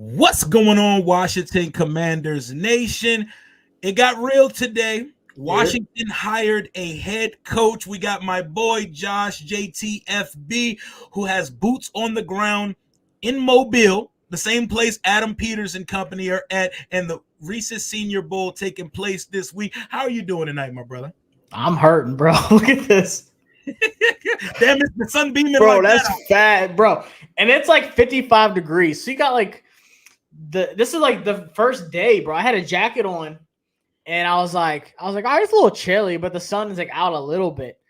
What's going on, Washington Commanders Nation? It got real today. Yeah. Washington hired a head coach. We got my boy Josh JTFB, who has boots on the ground in Mobile, the same place Adam Peters and company are at, and the Reeses Senior Bowl taking place this week. How are you doing tonight, my brother? I'm hurting, bro. Look at this. Damn, it's the sun beaming Bro, like that's that. fat, bro. And it's like 55 degrees. So you got like this is like the first day, bro. I had a jacket on and I was like, all right, it's a little chilly, but the sun is like out a little bit.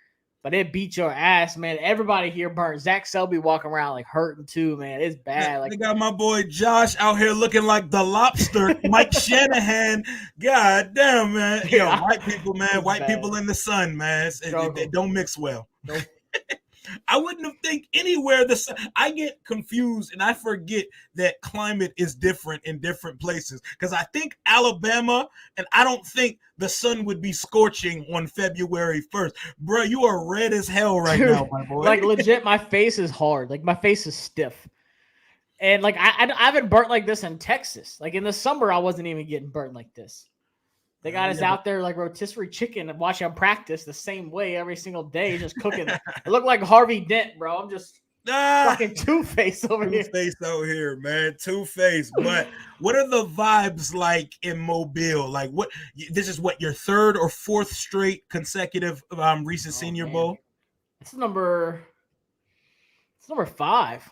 But it beat your ass, man. Everybody here burnt. Zach Selby walking around like hurting too, man. It's bad. They Like, got my boy Josh out here looking like the lobster, Mike Shanahan. God damn, man. Yo, Yeah, white people, man. it's White bad. people in the sun, man. They don't mix well. Nope. I wouldn't have think anywhere the sun. I get confused and I forget that climate is different in different places because I think Alabama and I don't think the sun would be scorching on February 1st. Bro, you are red as hell right Dude, now, my boy. like legit, my face is hard. Like my face is stiff. And like I haven't burnt like this in Texas. Like in the summer, I wasn't even getting burnt like this. They got us out there like rotisserie chicken and watching them practice the same way every single day, just cooking. It looked like Harvey Dent, bro. I'm just fucking Two-Face over here. Two-Face out here, man. Two-Face. But what are the vibes like in Mobile? Like what? This is what your third or fourth straight consecutive Reeses Senior man. Bowl. It's number 5.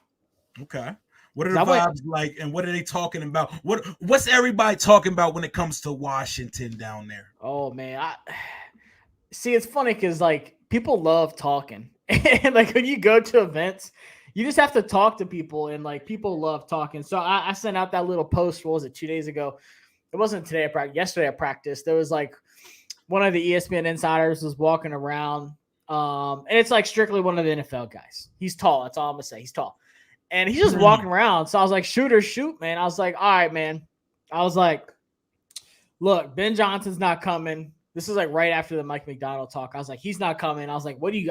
Okay. What are the vibes like, and what are they talking about? What's everybody talking about when it comes to Washington down there? Oh man, see, it's funny because like people love talking, and like when you go to events, you just have to talk to people, and like people love talking. So I sent out that little post. What was it, 2 days ago? It wasn't today. Yesterday at practice, there was like one of the ESPN insiders was walking around, and it's like strictly one of the NFL guys. He's tall. That's all I'm gonna say. He's tall. And he's just walking around. So I was like, shoot or shoot, man. I was like, all right, man. I was like, look, Ben Johnson's not coming. This is like right after the Mike McDonald talk. I was like, he's not coming. I was like, what you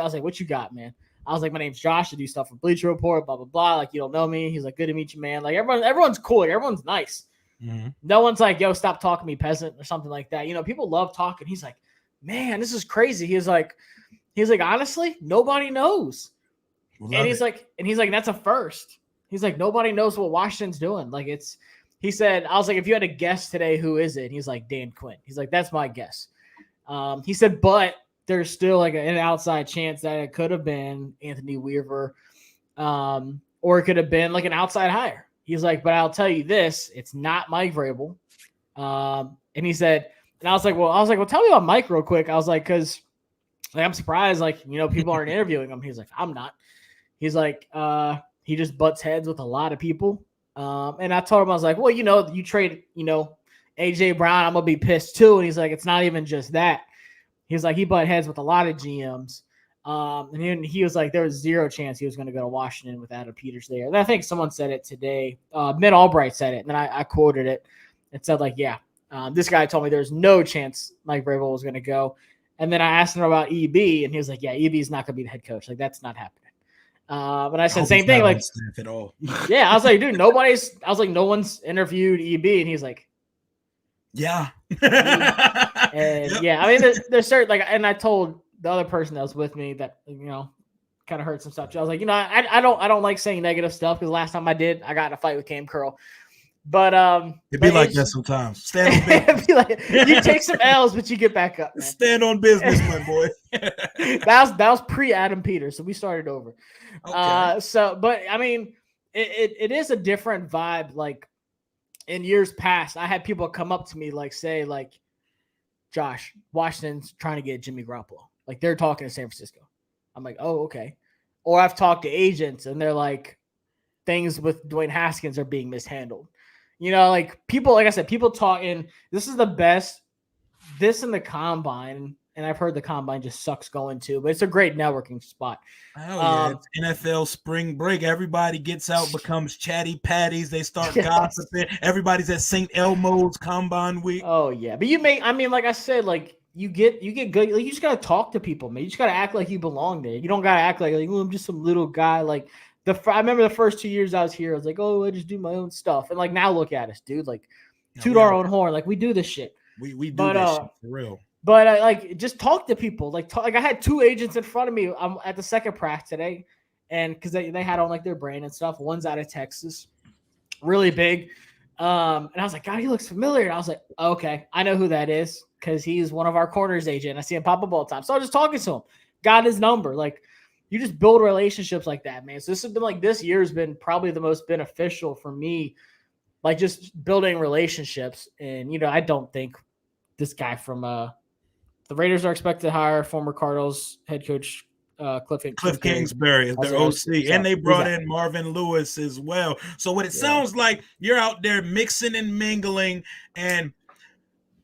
got, man? I was like, my name's Josh. I do stuff for Bleacher Report, blah, blah, blah. Like, you don't know me. He's like, good to meet you, man. Like, everyone's cool. Like, everyone's nice. Mm-hmm. No one's like, yo, stop talking to me, peasant, or something like that. You know, people love talking. He's like, man, this is crazy. He's like, honestly, nobody knows. And he's like, that's a first. He's like, nobody knows what Washington's doing. Like he said, I was like, if you had to guess today, who is it? And he's like, Dan Quinn. He's like, that's my guess. He said, but there's still like an outside chance that it could have been Anthony Weaver, or it could have been like an outside hire. He's like, but I'll tell you this, it's not Mike Vrabel. And he said, and I was like, well, tell me about Mike real quick. I was like, because like, I'm surprised, like, you know, people aren't interviewing him. He's like, I'm not. He's like, he just butts heads with a lot of people. And I told him, I was like, well, you know, you trade, you know, AJ Brown, I'm going to be pissed too. And he's like, it's not even just that. He's like, he butt heads with a lot of GMs. And he was like, there was zero chance he was going to go to Washington with Adam Peters there. And I think someone said it today. Mitt Albright said it. And then I quoted it and said, like, yeah, this guy told me there's no chance Mike Vrabel was going to go. And then I asked him about EB, and he was like, yeah, EB is not going to be the head coach. Like, that's not happening. But I said same thing, like at all. Yeah, I was like, dude, no one's interviewed EB, and he's like, yeah. And yep. Yeah, I mean, there's certain, like, and I told the other person that was with me that, you know, kind of heard some stuff. I was like, you know, I don't like saying negative stuff because last time I did, I got in a fight with Cam Curl. But it'd be like that sometimes. Stand on business. Be like, you take some L's, but you get back up. Man. Stand on business, my boy. that was pre Adam Peters, so we started over. Okay. But I mean, it is a different vibe. Like in years past, I had people come up to me like say like, Josh, Washington's trying to get Jimmy Garoppolo. Like they're talking to San Francisco. I'm like, oh, okay. Or I've talked to agents and they're like, things with Dwayne Haskins are being mishandled. You know, like people, like I said, people talking, this is the best, this and the combine. And I've heard the combine just sucks going to, but it's a great networking spot. Oh, yeah. It's NFL spring break. Everybody gets out, becomes chatty patties. They start gossiping. Everybody's at St. Elmo's combine week. Oh, yeah. But I mean, like I said, like you get good. Like, you just got to talk to people, man. You just got to act like you belong there. You don't got to act like, oh, I'm just some little guy. Like I remember the first 2 years I was here, I was like, oh, I just do my own stuff. And like now look at us, dude. Like toot our own horn. Like we do this shit. We do this shit for real. But like like talk to people. Like I had 2 agents in front of me. I'm at the second practice today, and because they had on like their brand and stuff. One's out of Texas, really big. And I was like, God, he looks familiar. And I was like, okay, I know who that is because he's one of our corners agent. I see him pop up all the time. So I was just talking to him, got his number. Like you just build relationships like that, man. So this has been like this year's been probably the most beneficial for me, like just building relationships. And I don't think this guy from the Raiders are expected to hire former Cardinals head coach Cliff Kingsbury is their OC, and they brought in Marvin Lewis as well. So what it sounds like, you're out there mixing and mingling, and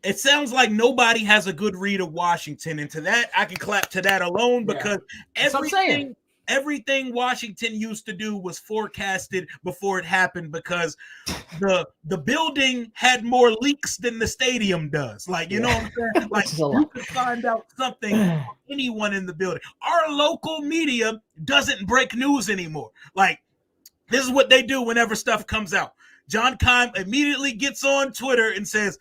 it sounds like nobody has a good read of Washington. And to that, I can clap to that alone because everything Washington used to do was forecasted before it happened because the building had more leaks than the stadium does. Like, you know what I'm saying? Like you can find out something from anyone in the building. Our local media doesn't break news anymore. Like, this is what they do whenever stuff comes out. John Keim immediately gets on Twitter and says,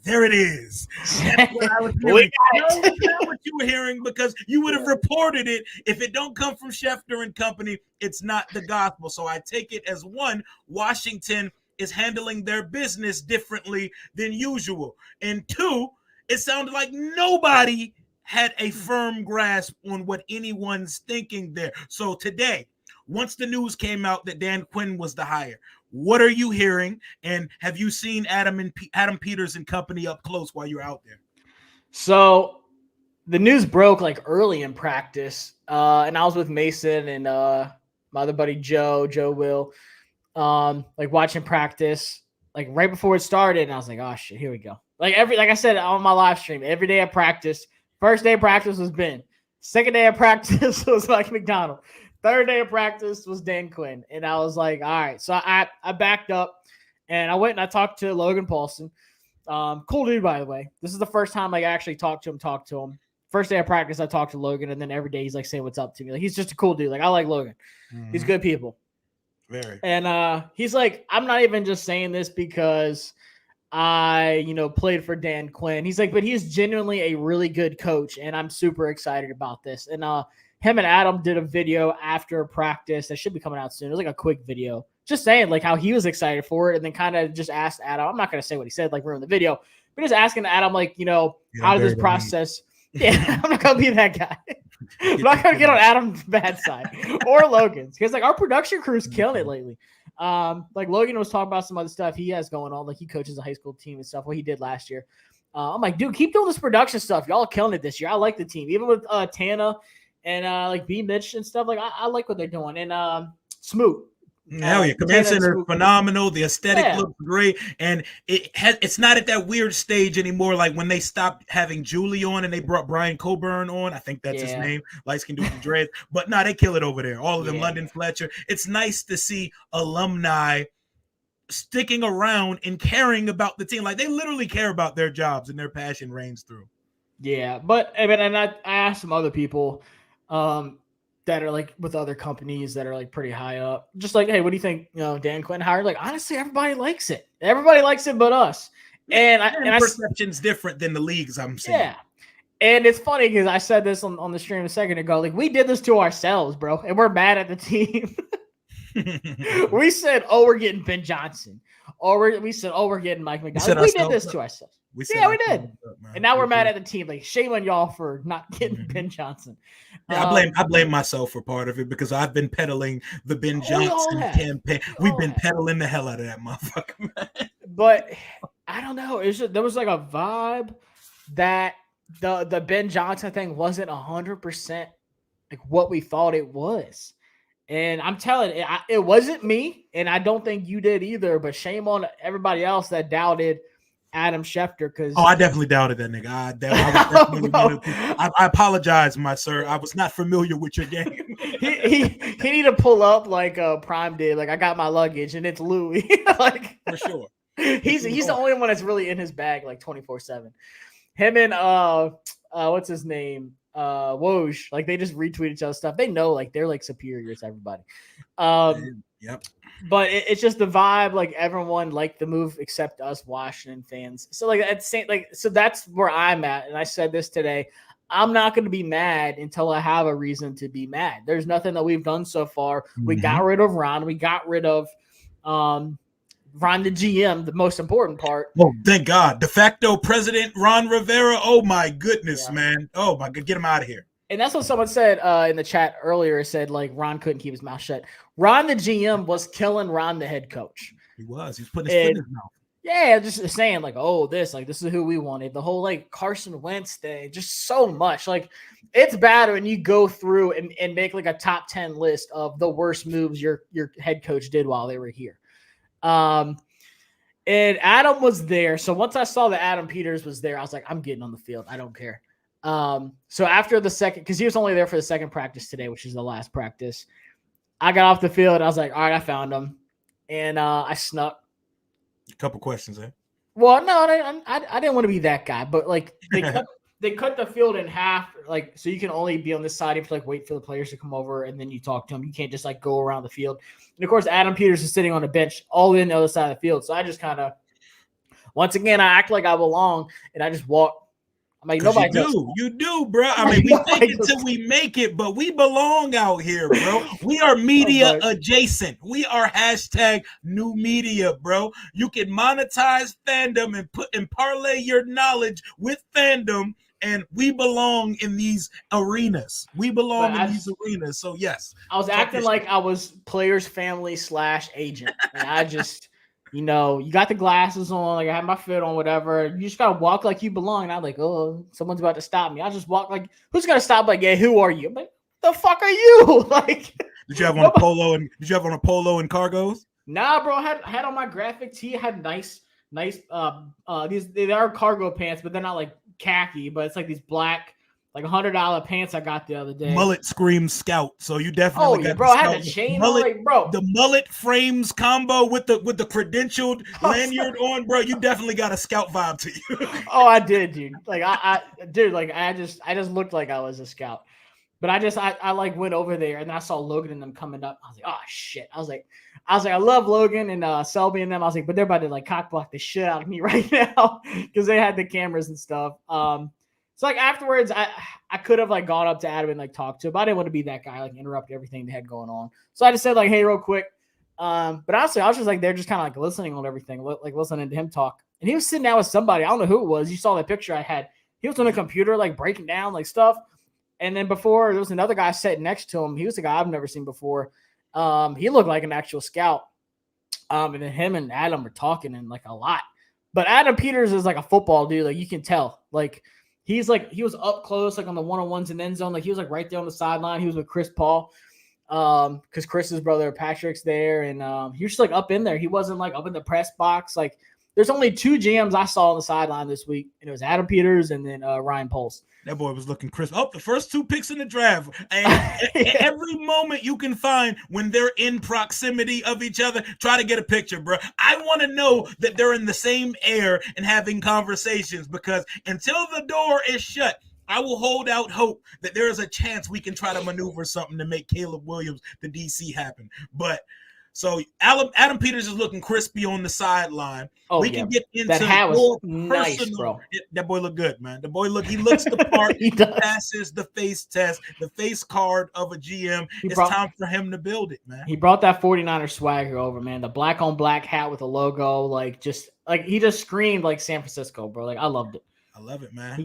there it is. That's what I was hearing. That's not what you were hearing because you would have reported it. If it don't come from Schefter and company, it's not the gospel. So I take it as one, Washington is handling their business differently than usual. And two, it sounded like nobody had a firm grasp on what anyone's thinking there. So today, once the news came out that Dan Quinn was the hire, what are you hearing? And have you seen Adam Peters and company up close while you're out there? So the news broke like early in practice, and I was with Mason and my other buddy Joe Will, like watching practice, like right before it started, and I was like, oh shit, here we go. Like I said on my live stream, every day of practice, first day of practice was Ben, second day of practice was Mike McDonald. Third day of practice was Dan Quinn. And I was like, all right. So I backed up and I went and I talked to Logan Paulson. Cool dude, by the way. This is the first time I actually talked to him. First day of practice, I talked to Logan. And then every day he's like, say what's up to me. Like, he's just a cool dude. Like, I like Logan. Mm-hmm. He's good people. Very. And he's like, I'm not even just saying this because I, played for Dan Quinn. He's like, but he's genuinely a really good coach. And I'm super excited about this. And, him and Adam did a video after practice that should be coming out soon. It was like a quick video just saying like how he was excited for it and then kind of just asked Adam. I'm not going to say what he said, like ruin the video, but just asking Adam, like, how did this process? Yeah, I'm not going to be that guy. I'm not going to get on Adam's bad side or Logan's because like our production crew's killing it lately. Like Logan was talking about some other stuff he has going on. Like he coaches a high school team and stuff, what he did last year. I'm like, dude, keep doing this production stuff. Y'all killing it this year. I like the team. Even with Tana and like B Mitch and stuff, like I like what they're doing. And Smoot. Hell yeah, Command Center phenomenal. The aesthetic looks great, and it's not at that weird stage anymore. Like when they stopped having Julie on and they brought Brian Coburn on. I think that's his name. Light skin dude with dreads, but no, they kill it over there. All of them, London Fletcher. It's nice to see alumni sticking around and caring about the team. Like they literally care about their jobs and their passion reigns through. Yeah, but I mean, and I asked some other people that are like with other companies that are like pretty high up, just like, hey, what do you think? Dan Quinn hired? Like, honestly, everybody likes it. Everybody likes it, but us. And perception's different than the leagues I'm seeing. Yeah, and it's funny because I said this on the stream a second ago. Like, we did this to ourselves, bro, and we're mad at the team. We said, oh, we're getting Ben Johnson, or we said, oh, we're getting Mike McDonald. We did this to ourselves. We did. And now we're mad at the team. Like, shame on y'all for not getting Ben Johnson. Yeah, I blame myself for part of it because I've been peddling the Ben Johnson campaign. We've been peddling the hell out of that motherfucker, man. But I don't know. It's just, there was like a vibe that the Ben Johnson thing wasn't 100% like what we thought it was. And I'm telling you, it wasn't me, and I don't think you did either. But shame on everybody else that doubted Adam Schefter. Because I definitely doubted that nigga. I apologize, my sir. I was not familiar with your game. he need to pull up like Prime did. Like, I got my luggage, and it's Louis. Like, for sure. He's the only one that's really in his bag like 24/7. Him and what's his name? Woj. Like they just retweet each other stuff. They know like they're like superior to everybody. Um, Yep. but it's just the vibe. Like everyone liked the move except us Washington fans. So like at the same so that's where I'm at. And I said this today. I'm not going to be mad until I have a reason to be mad. There's nothing that we've done so far. We got rid of Ron. We got rid of Ron, the GM, the most important part. Oh, thank God. De facto president Ron Rivera. Oh, my goodness, man. Oh, my God. Get him out of here. And that's what someone said in the chat earlier. It said, like, Ron couldn't keep his mouth shut. Ron, the GM, was killing Ron, the head coach. He was. He was putting his foot in his mouth. Yeah, just saying, like, oh, this is who we wanted. The whole, like, Carson Wentz thing, just so much. Like, it's bad when you go through and make, like, a top 10 list of the worst moves your head coach did while they were here. And Adam was there. So once I saw that Adam Peters was there, I was like, I'm getting on the field. I don't care. So after the second, because he was only there for the second practice today, which is the last practice, I got off the field. I was like, all right, I found him. And I snuck. A couple questions there. Well, no, I didn't want to be that guy, but like they cut the field in half, like so you can only be on this side. You have to like wait for the players to come over and then you talk to them. You can't just like go around the field. And of course, Adam Peters is sitting on a bench all in the other side of the field. So I just kind of, once again, I act like I belong and I just walk. I'm like, nobody you do, bro. I mean, we think it till we make it, but we belong out here, bro. We are media adjacent. We are hashtag new media, bro. You can monetize fandom and parlay your knowledge with fandom, and we belong in these arenas. We belong in these arenas. So yes, I was acting like I was player's family / agent, and I just. You know, you got the glasses on, like I have my fit on, whatever. You just gotta walk like you belong. And I'm like, oh, someone's about to stop me. I just walk like, who's gonna stop? Like, yeah, who are you? I'm like, the fuck are you? Like, did you have on a polo and cargos? Nah, bro. I had on my graphic tee. I had nice. These they are cargo pants, but they're not like khaki. But it's like these black. Like $100 pants I got the other day. Mullet screams scout. So you definitely got bro. I had a chain mullet, on, like, bro. The mullet frames combo with the credentialed lanyard on, bro. You definitely got a scout vibe to you. Oh, I did, dude. Like I just looked like I was a scout. But I like went over there and I saw Logan and them coming up. I was like, oh shit. I was like, I love Logan and Selby and them. I was like, but they're about to like cock block the shit out of me right now because they had the cameras and stuff. So like afterwards, I could have like gone up to Adam and like talked to him, but I didn't want to be that guy, like interrupt everything they had going on. So I just said like, hey, real quick. But honestly, I was just like, they're just kind of like listening on everything, like listening to him talk. And he was sitting down with somebody. I don't know who it was. You saw that picture I had. He was on the computer, like breaking down like stuff. And then before there was another guy sitting next to him. He was a guy I've never seen before. He looked like an actual scout. And then him and Adam were talking and like a lot. But Adam Peters is like a football dude. Like you can tell, like, he was up close, like on the one-on-ones in end zone. Like he was like right there on the sideline. He was with Chris Paul, because Chris's brother Patrick's there, and he was just like up in there. He wasn't like up in the press box. Like there's only 2 GMs I saw on the sideline this week, and it was Adam Peters and then Ryan Poles. That boy was looking crisp. Oh, the first 2 picks in the draft. And every moment you can find when they're in proximity of each other, try to get a picture, bro. I want to know that they're in the same air and having conversations, because until the door is shut, I will hold out hope that there is a chance we can try to maneuver something to make Caleb Williams the DC happen. But so Adam Peters is looking crispy on the sideline. Oh, we can get into that hat was nice, personal. Bro. That boy look good, man. He looks the part. He passes the face test, the face card of a GM. Time for him to build it, man. He brought that 49er swagger over, man. The black on black hat with a logo, like he just screamed like San Francisco, bro. Like I loved it. I love it, man. He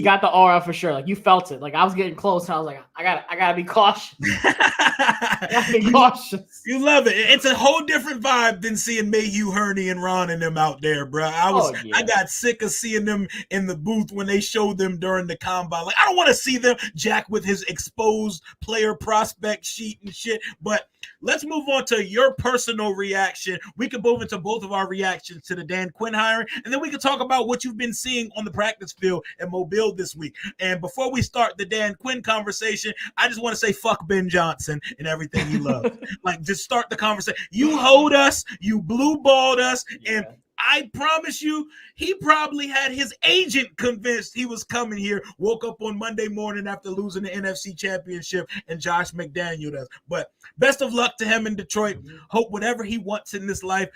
got the aura for sure. Like you felt it. Like I was getting close, and I was like, I gotta be cautious. I gotta be cautious. You love it. It's a whole different vibe than seeing Mayhew, Hurney, and Ron and them out there, bro. I got sick of seeing them in the booth when they showed them during the combine. Like I don't want to see them Jack with his exposed player prospect sheet and shit. But let's move on to your personal reaction. We can move into both of our reactions to the Dan Quinn hiring, and then we can talk about what you've been seeing on the practice field at Mobile this week. And before we start the Dan Quinn conversation, I just want to say fuck Ben Johnson and everything he loves. Like, just start the conversation. You hoed us, you blue balled us, and I promise you, he probably had his agent convinced he was coming here, woke up on Monday morning after losing the NFC Championship, and Josh McDaniel does. But best of luck to him in Detroit. Hope whatever he wants in this life,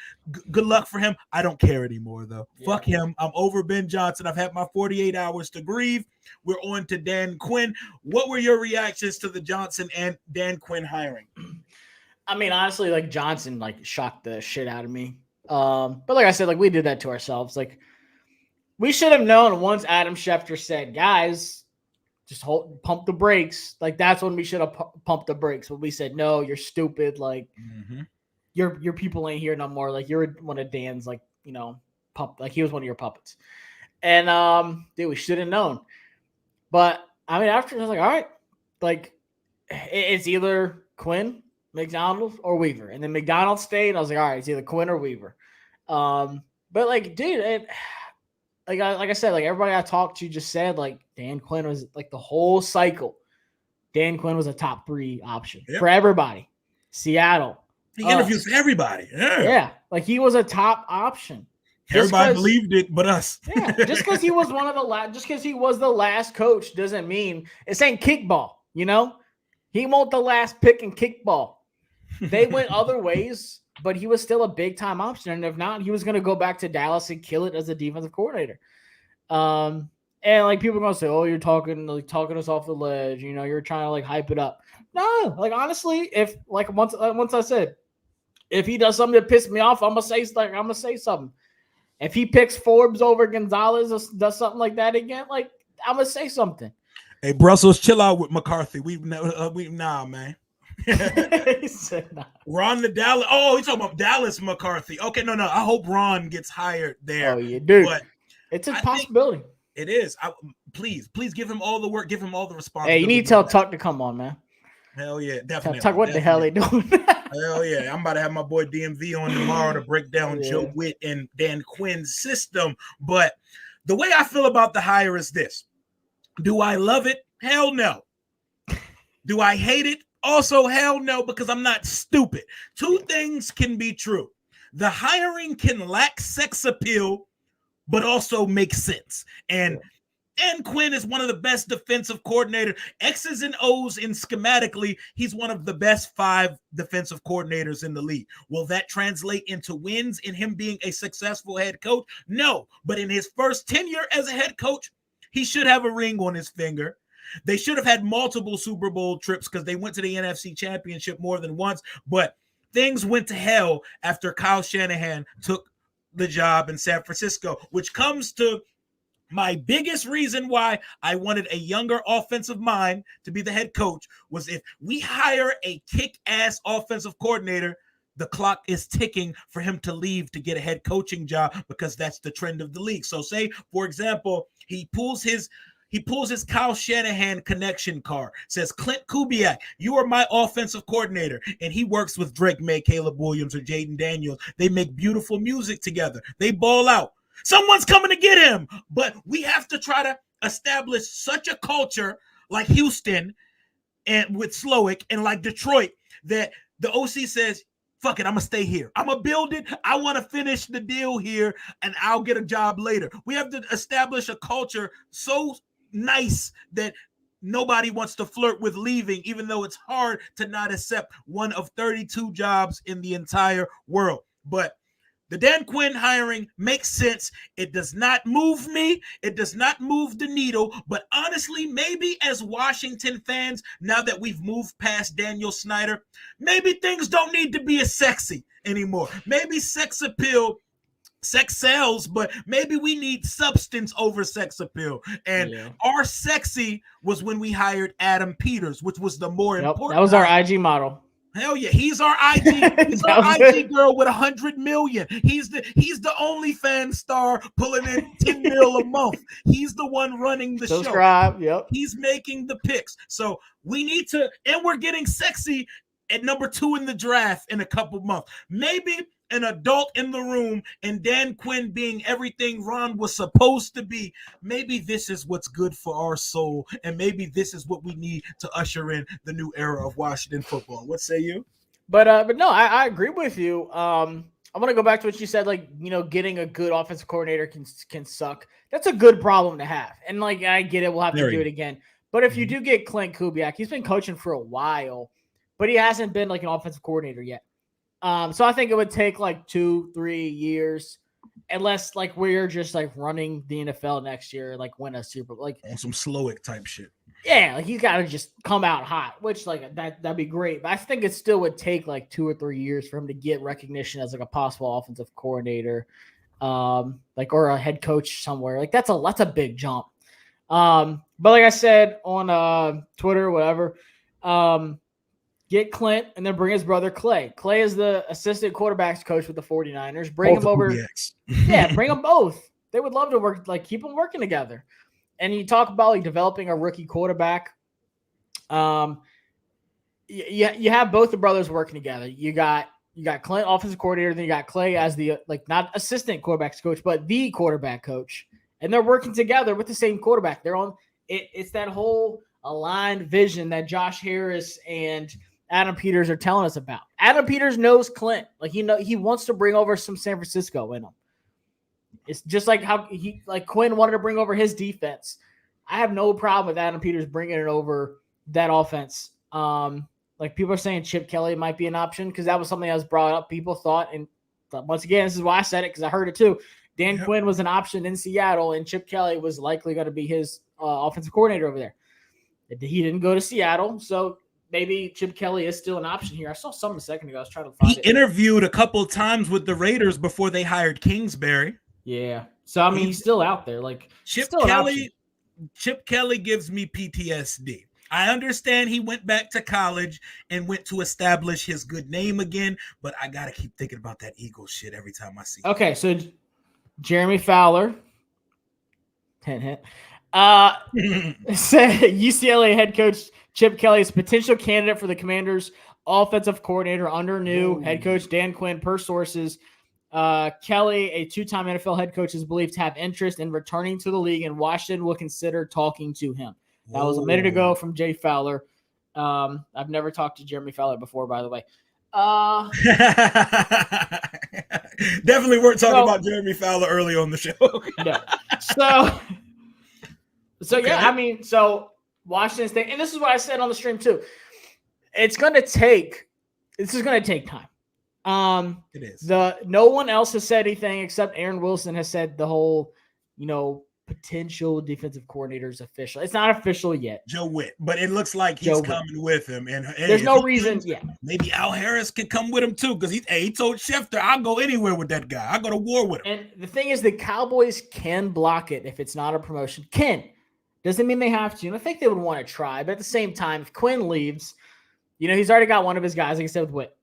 good luck for him. I don't care anymore, though. Yeah. Fuck him. I'm over Ben Johnson. I've had my 48 hours to grieve. We're on to Dan Quinn. What were your reactions to the Johnson and Dan Quinn hiring? I mean, honestly, like Johnson, like shocked the shit out of me. But like I said, like we did that to ourselves. Like we should have known once Adam Schefter said, guys, just pump the brakes. Like that's when we should have pumped the brakes. When we said, no, you're stupid. Like your people ain't here no more. Like you're one of Dan's, like, you know, like he was one of your puppets. And dude, we should have known. But I mean, after I was like, all right, like it's either Quinn, McDonald, or Weaver. And then McDonald stayed. And I was like, all right, it's either Quinn or Weaver. But like, dude, like I said, like everybody I talked to just said, like Dan Quinn was like the whole cycle. Dan Quinn was a top 3 option for everybody. Seattle. He interviewed for everybody. Yeah. Like he was a top option. Everybody believed it, but us. Yeah. Just because he was one of the last, just because he was the last coach doesn't mean it's ain't kickball, you know? He won't the last pick in kickball. They went other ways, but he was still a big time option. And if not, he was going to go back to Dallas and kill it as a defensive coordinator. And like people are going to say, oh, you're talking us off the ledge. You know, you're trying to like hype it up. No, like honestly, if like once I said, if he does something that pissed me off, I'm going to say something. If he picks Forbes over Gonzalez or does something like that again, like I'm going to say something. Hey, Brussels, chill out with McCarthy. Nah, man. He said nah. Ron the Dallas. Oh, he's talking about Dallas McCarthy. Okay, no. I hope Ron gets hired there. Oh, yeah, dude. But it's a possibility. It is. Please give him all the work. Give him all the responsibility. Hey, you need to tell Tuck to come on, man. Hell yeah, definitely. Tuck, what the hell they doing? Hell yeah. I'm about to have my boy DMV on tomorrow to break down Joe Witt and Dan Quinn's system. But the way I feel about the hire is this. Do I love it? Hell no. Do I hate it? Also, hell no, because I'm not stupid. 2 things can be true. The hiring can lack sex appeal, but also make sense. And Dan Quinn is one of the best defensive coordinators. X's and O's in schematically, he's one of the best 5 defensive coordinators in the league. Will that translate into wins in him being a successful head coach? No, but in his first tenure as a head coach, he should have a ring on his finger. They should have had multiple Super Bowl trips because they went to the NFC Championship more than once, but things went to hell after Kyle Shanahan took the job in San Francisco, which comes to my biggest reason why I wanted a younger offensive mind to be the head coach was if we hire a kick-ass offensive coordinator, the clock is ticking for him to leave to get a head coaching job because that's the trend of the league. So say, for example, he pulls his Kyle Shanahan connection card, says, Clint Kubiak, you are my offensive coordinator. And he works with Drake May, Caleb Williams, or Jaden Daniels. They make beautiful music together. They ball out. Someone's coming to get him. But we have to try to establish such a culture like Houston and with Slowick and like Detroit that the OC says, fuck it, I'm going to stay here. I'm going to build it. I want to finish the deal here, and I'll get a job later. We have to establish a culture so nice that nobody wants to flirt with leaving, even though it's hard to not accept one of 32 jobs in the entire world. But the Dan Quinn hiring makes sense. It does not move me. It does not move the needle. But honestly, maybe as Washington fans, now that we've moved past Daniel Snyder, maybe things don't need to be as sexy anymore. Maybe sex sells, but maybe we need substance over sex appeal. And our sexy was when we hired Adam Peters, which was the more important. That was our IG model. Hell yeah, he's our IG. He's our IG girl with 100 million. He's the OnlyFans star pulling in 10 mil a month. He's the one running the show. Yep. He's making the picks. So we need to, and we're getting sexy at number 2 in the draft in a couple months. Maybe an adult in the room and Dan Quinn being everything Ron was supposed to be. Maybe this is what's good for our soul, and maybe this is what we need to usher in the new era of Washington football. What say you? But no, I agree with you. I want to go back to what you said, like, getting a good offensive coordinator can suck. That's a good problem to have. And like, I get it. We'll have to do it again. But if you do get Clint Kubiak, he's been coaching for a while, but he hasn't been like an offensive coordinator yet. So I think it would take like 2-3 years, unless like we're just like running the NFL next year, like win a Super Bowl, like on some Slowick type shit. Yeah, like he's got to just come out hot, which like that'd be great. But I think it still would take like 2 or 3 years for him to get recognition as like a possible offensive coordinator, like or a head coach somewhere. Like that's a big jump. But like I said on Twitter or whatever, get Clint and then bring his brother Clay. Clay is the assistant quarterbacks coach with the 49ers. Bring him over. Yeah, bring them both. They would love to work, like keep them working together. And you talk about like developing a rookie quarterback. You have both the brothers working together. You got Clint, offensive coordinator, then you got Clay as the like not assistant quarterbacks coach, but the quarterback coach. And they're working together with the same quarterback. They're on it. It's that whole aligned vision that Josh Harris and Adam Peters are telling us about. Adam Peters knows Clint. Like he wants to bring over some San Francisco in him. It's just like how Quinn wanted to bring over his defense. I have no problem with Adam Peters bringing it over that offense. Like people are saying Chip Kelly might be an option because that was something that was brought up. People thought, and once again, this is why I said it because I heard it too. Dan Quinn was an option in Seattle, and Chip Kelly was likely going to be his offensive coordinator over there. He didn't go to Seattle, so maybe Chip Kelly is still an option here. I saw something a second ago. I was trying to find it. He interviewed a couple of times with the Raiders before they hired Kingsbury. Yeah. So, I mean, he's still out there. Like Chip Kelly gives me PTSD. I understand he went back to college and went to establish his good name again, but I got to keep thinking about that Eagles shit every time I see it. Okay, so Jeremy Fowler, hint, said UCLA head coach Chip Kelly is potential candidate for the Commanders' offensive coordinator under new head coach Dan Quinn, per sources. Kelly, a two-time NFL head coach, is believed to have interest in returning to the league, and Washington will consider talking to him. That was a minute ago from Jay Fowler. I've never talked to Jeremy Fowler before, by the way. Definitely weren't talking about Jeremy Fowler early on the show. No. So okay. Yeah, I mean, so Washington State, and this is what I said on the stream too. This is going to take time. It is. No one else has said anything except Aaron Wilson has said the whole, potential defensive coordinator's official. It's not official yet. Joe Witt, but it looks like he's coming with him. And there's no reason. Yeah, maybe Al Harris can come with him too because he told Schefter, "I'll go anywhere with that guy. I'll go to war with him." And the thing is, the Cowboys can block it if it's not a promotion. Doesn't mean they have to. And I think they would want to try, but at the same time, if Quinn leaves, he's already got one of his guys, like I said with Witt.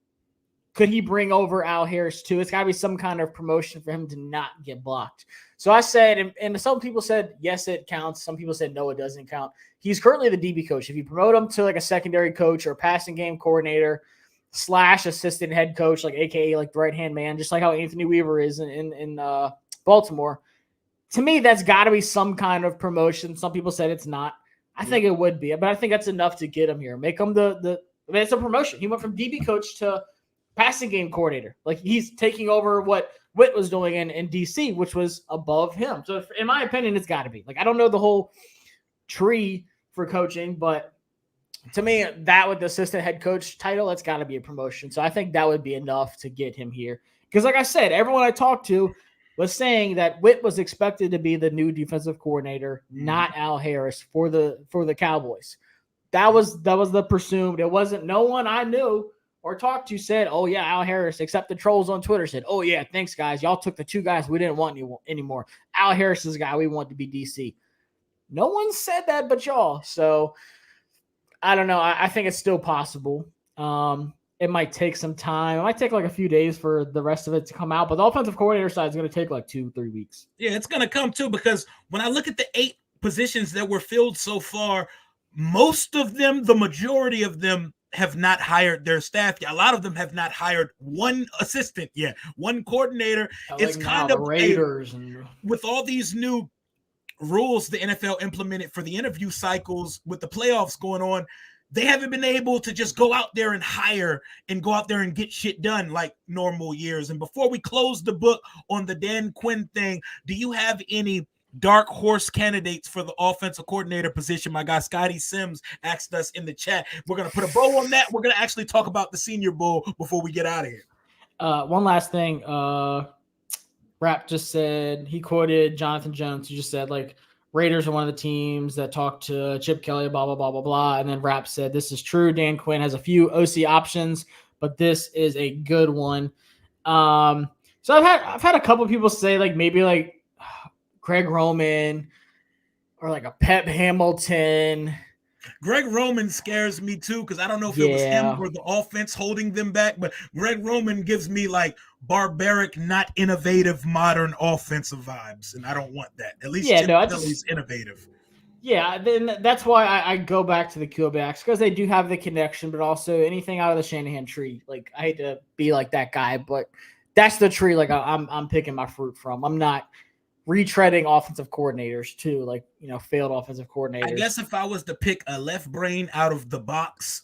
Could he bring over Al Harris too? It's got to be some kind of promotion for him to not get blocked. So I said, and some people said, yes, it counts. Some people said, no, it doesn't count. He's currently the DB coach. If you promote him to like a secondary coach or a passing game coordinator / assistant head coach, like AKA like the right-hand man, just like how Anthony Weaver is in Baltimore, to me, that's got to be some kind of promotion. Some people said it's not. I think it would be, but I think that's enough to get him here. Make him it's a promotion. He went from DB coach to passing game coordinator. Like he's taking over what Witt was doing in DC, which was above him. So in my opinion, it's got to be. Like, I don't know the whole tree for coaching, but to me, that with the assistant head coach title, that's got to be a promotion. So I think that would be enough to get him here. Because like I said, everyone I talked to was saying that Witt was expected to be the new defensive coordinator, not Al Harris for the Cowboys. That was the presumed. It wasn't no one I knew or talked to said, oh, yeah, Al Harris, except the trolls on Twitter said, oh, yeah, thanks, guys. Y'all took the two guys we didn't want anymore. Al Harris is the guy we want to be DC. No one said that but y'all. So, I don't know. I think it's still possible. It might take some time. It might take like a few days for the rest of it to come out. But the offensive coordinator side is going to take like 2-3 weeks. Yeah, it's going to come too because when I look at the 8 positions that were filled so far, most of them, the majority of them, have not hired their staff yet. A lot of them have not hired one assistant yet, one coordinator. It's kind of Raiders with all these new rules the NFL implemented for the interview cycles with the playoffs going on. they haven't been able to just go out there and hire and go out there and get shit done like normal years. And before we close the book on the Dan Quinn thing, do you have any dark horse candidates for the offensive coordinator position? My guy Scotty Sims asked us in the chat. We're going to put a bow on that. We're going to actually talk about the Senior Bowl before we get out of here. One last thing. Rap just said, he quoted Jonathan Jones, who just said, like, Raiders are one of the teams that talked to Chip Kelly, blah, blah, blah, blah, blah. And then Rap said, this is true. Dan Quinn has a few OC options, but this is a good one. So I've had a couple of people say, like, maybe like Greg Roman or like a Pep Hamilton. Greg Roman scares me too, because I don't know if it was him or the offense holding them back, but Greg Roman gives me like barbaric, not innovative, modern offensive vibes, and I don't want that. At least Chip Kelly's innovative. Yeah, then that's why I go back to the Quillbacks, because they do have the connection, but also anything out of the Shanahan tree. Like, I hate to be like that guy, but that's the tree. Like, I'm picking my fruit from. I'm not retreading offensive coordinators too, like, you know, failed offensive coordinators. I guess if I was to pick a left brain out of the box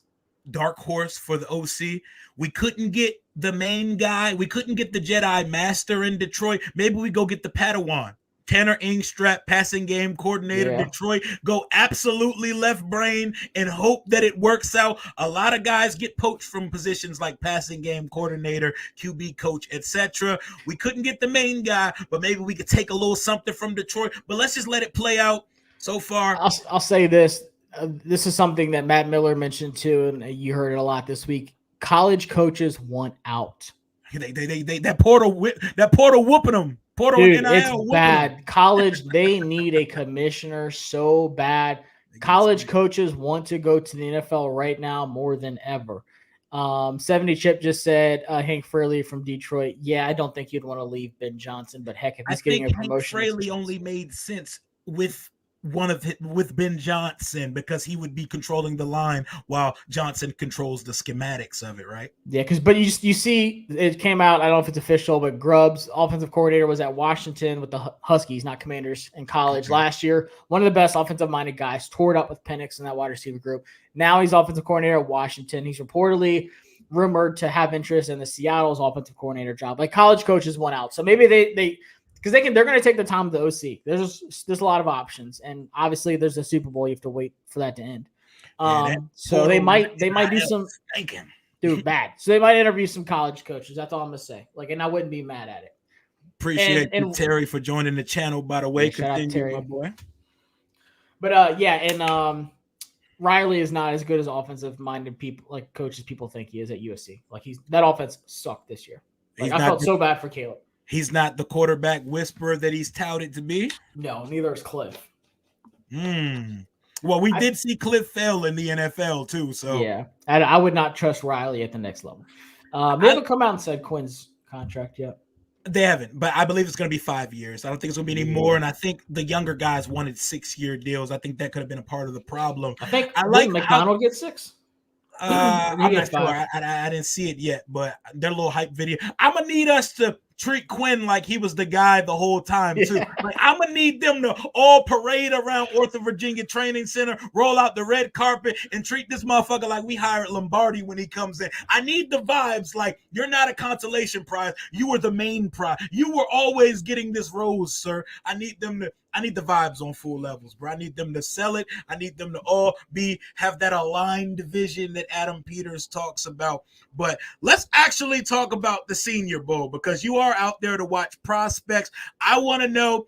dark horse for the OC, we couldn't get the main guy. We couldn't get the Jedi Master in Detroit. Maybe we go get the Padawan. Tanner Ingstrap, passing game coordinator, Detroit. Go absolutely left brain and hope that it works out. A lot of guys get poached from positions like passing game coordinator, QB coach, etc. We couldn't get the main guy, but maybe we could take a little something from Detroit. But let's just let it play out. So far, I'll say this. This is something that Matt Miller mentioned too, and you heard it a lot this week. College coaches want out. That portal whooping them. Dude, it's bad. College, they need a commissioner so bad. College coaches want to go to the NFL right now more than ever. 70 Chip just said Hank Fraley from Detroit. Yeah, I don't think you'd want to leave Ben Johnson, but heck, if he's getting a promotion, Hank Fraley only made sense with Ben Johnson, because he would be controlling the line while Johnson controls the schematics of it, right? Yeah, but you see, it came out, I don't know if it's official, but Grubbs, offensive coordinator, was at Washington with the Huskies, not Commanders, in college last year. One of the best offensive-minded guys, toured up with Penix in that wide receiver group. Now he's offensive coordinator at Washington. He's reportedly rumored to have interest in the Seattle's offensive coordinator job. Like, college coaches want out. So maybe they because they're going to take the time of the OC. There's a lot of options, and obviously there's a Super Bowl. You have to wait for that to end. So they might do some bad. So they might interview some college coaches. That's all I'm gonna say. Like, and I wouldn't be mad at it. Appreciate you, Terry, for joining the channel. By the way, shout out Terry, my boy. But Riley is not as good as offensive-minded people, like coaches, people think he is at USC. Like, that offense sucked this year. Like, I felt so bad for Caleb. He's not the quarterback whisperer that he's touted to be. No, neither is Cliff. Well, we did see Cliff fail in the NFL too. So yeah, I would not trust Riley at the next level. They haven't come out and said Quinn's contract yet. They haven't, but I believe it's going to be 5 years. I don't think it's going to be any more. And I think the younger guys wanted 6-year deals. I think that could have been a part of the problem. I like McDonald get 6. I'm not sure. I didn't see it yet, but their little hype video. I'm gonna need us to treat Quinn like he was the guy the whole time too. Yeah. Like, I'm gonna need them to all parade around North Virginia Training Center, roll out the red carpet, and treat this motherfucker like we hired Lombardi when he comes in. I need the vibes. Like, you're not a consolation prize. You were the main prize. You were always getting this rose, sir. I need the vibes on full levels, bro. I need them to sell it. I need them to all have that aligned vision that Adam Peters talks about. But let's actually talk about the Senior Bowl, because you are out there to watch prospects. I want to know.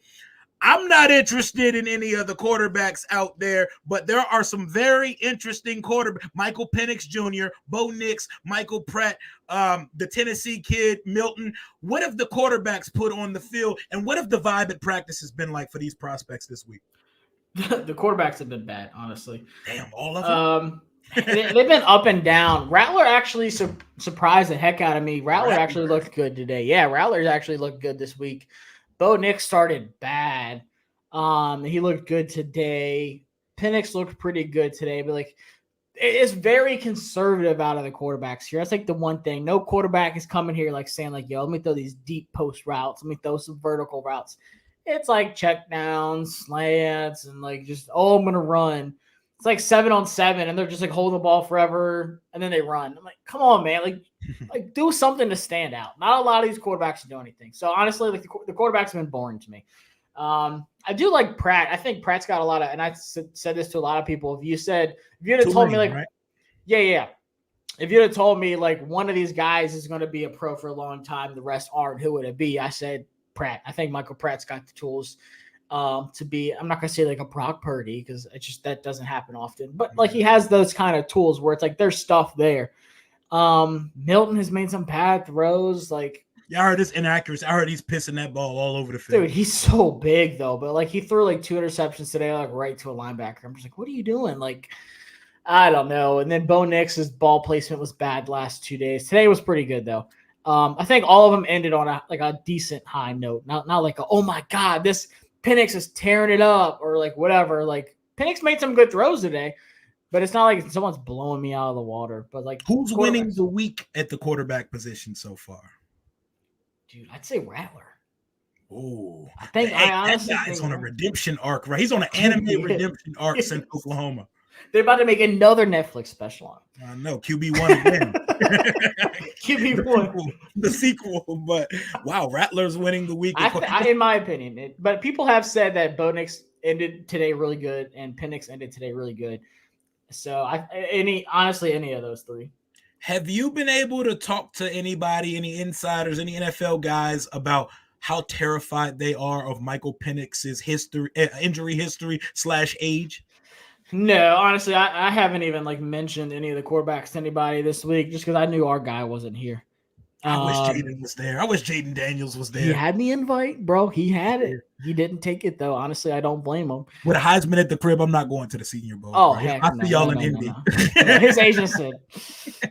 I'm not interested in any of the quarterbacks out there, but there are some very interesting quarterbacks. Michael Penix Jr., Bo Nix, Michael Pratt, the Tennessee kid, Milton. What have the quarterbacks put on the field, and what have the vibe at practice has been like for these prospects this week? The quarterbacks have been bad, honestly. Damn, all of them? They've been up and down. Rattler actually surprised the heck out of me. Rattler actually looked good today. Yeah, Rattler's actually looked good this week. Bo Nix started bad. He looked good today. Penix looked pretty good today, but like, it's very conservative out of the quarterbacks here. That's like the one thing. No quarterback is coming here like saying like, yo, let me throw these deep post routes. Let me throw some vertical routes. It's like check downs, slants, and like just, I'm going to run. It's like 7-on-7, and they're just like holding the ball forever, and then they run. I'm like, come on, man, like do something to stand out. Not a lot of these quarterbacks do anything. So honestly, like the quarterbacks have been boring to me. I do like Pratt. I think Pratt's got a lot of, and I said this to a lot of people. If you'd have told me like, right? yeah. If you'd have told me like one of these guys is going to be a pro for a long time, the rest aren't, who would it be? I said Pratt. I think Michael Pratt's got the tools to be. I'm not going to say like a Brock Purdy because it's just that doesn't happen often. But like he has those kind of tools where it's like there's stuff there. Milton has made some bad throws. Like I heard his inaccuracy. I heard he's pissing that ball all over the field. Dude, he's so big though. But like he threw like 2 interceptions today, like right to a linebacker. I'm just like, what are you doing? Like. I don't know. And then Bo Nix's ball placement was bad last 2 days. Today was pretty good though. I think all of them ended on a decent high note. Not like oh my God, this Penix is tearing it up or like whatever. Like Penix made some good throws today, but it's not like someone's blowing me out of the water. But like who's winning the week at the quarterback position so far? Dude, I'd say Rattler. Oh, I think that guy's on a redemption arc, right? He's on an anime redemption arc since Oklahoma. They're about to make another Netflix special on it. I know, QB1 again. QB1. The sequel, but wow, Rattler's winning the week. In my opinion. But people have said that Bo Nix ended today really good and Penix ended today really good. So any of those three. Have you been able to talk to anybody, any insiders, any NFL guys about how terrified they are of Michael Penix's injury history / age? No, honestly, I haven't even like mentioned any of the quarterbacks to anybody this week just because I knew our guy wasn't here. I wish Jaden was there. I wish Jaden Daniels was there. He had the invite, bro. He had it. He didn't take it though. Honestly, I don't blame him. With a Heisman at the crib, I'm not going to the Senior Bowl. Oh, heck I see y'all in Indy. No. His agent said,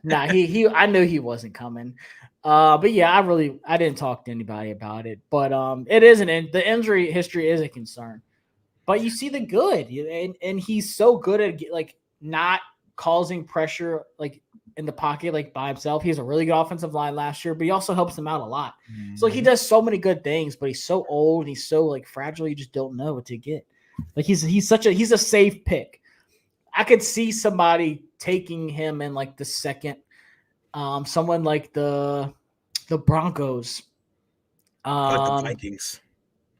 "Nah, he. I knew he wasn't coming." But yeah, I didn't talk to anybody about it. But it isn't. The injury history is a concern. But you see the good, and he's so good at like not causing pressure like in the pocket like by himself. He has a really good offensive line last year, but he also helps them out a lot. Mm-hmm. So he does so many good things, but he's so old and he's so like fragile. You just don't know what to get. Like he's a safe pick. I could see somebody taking him in like the second. Someone like the Broncos, like the Vikings.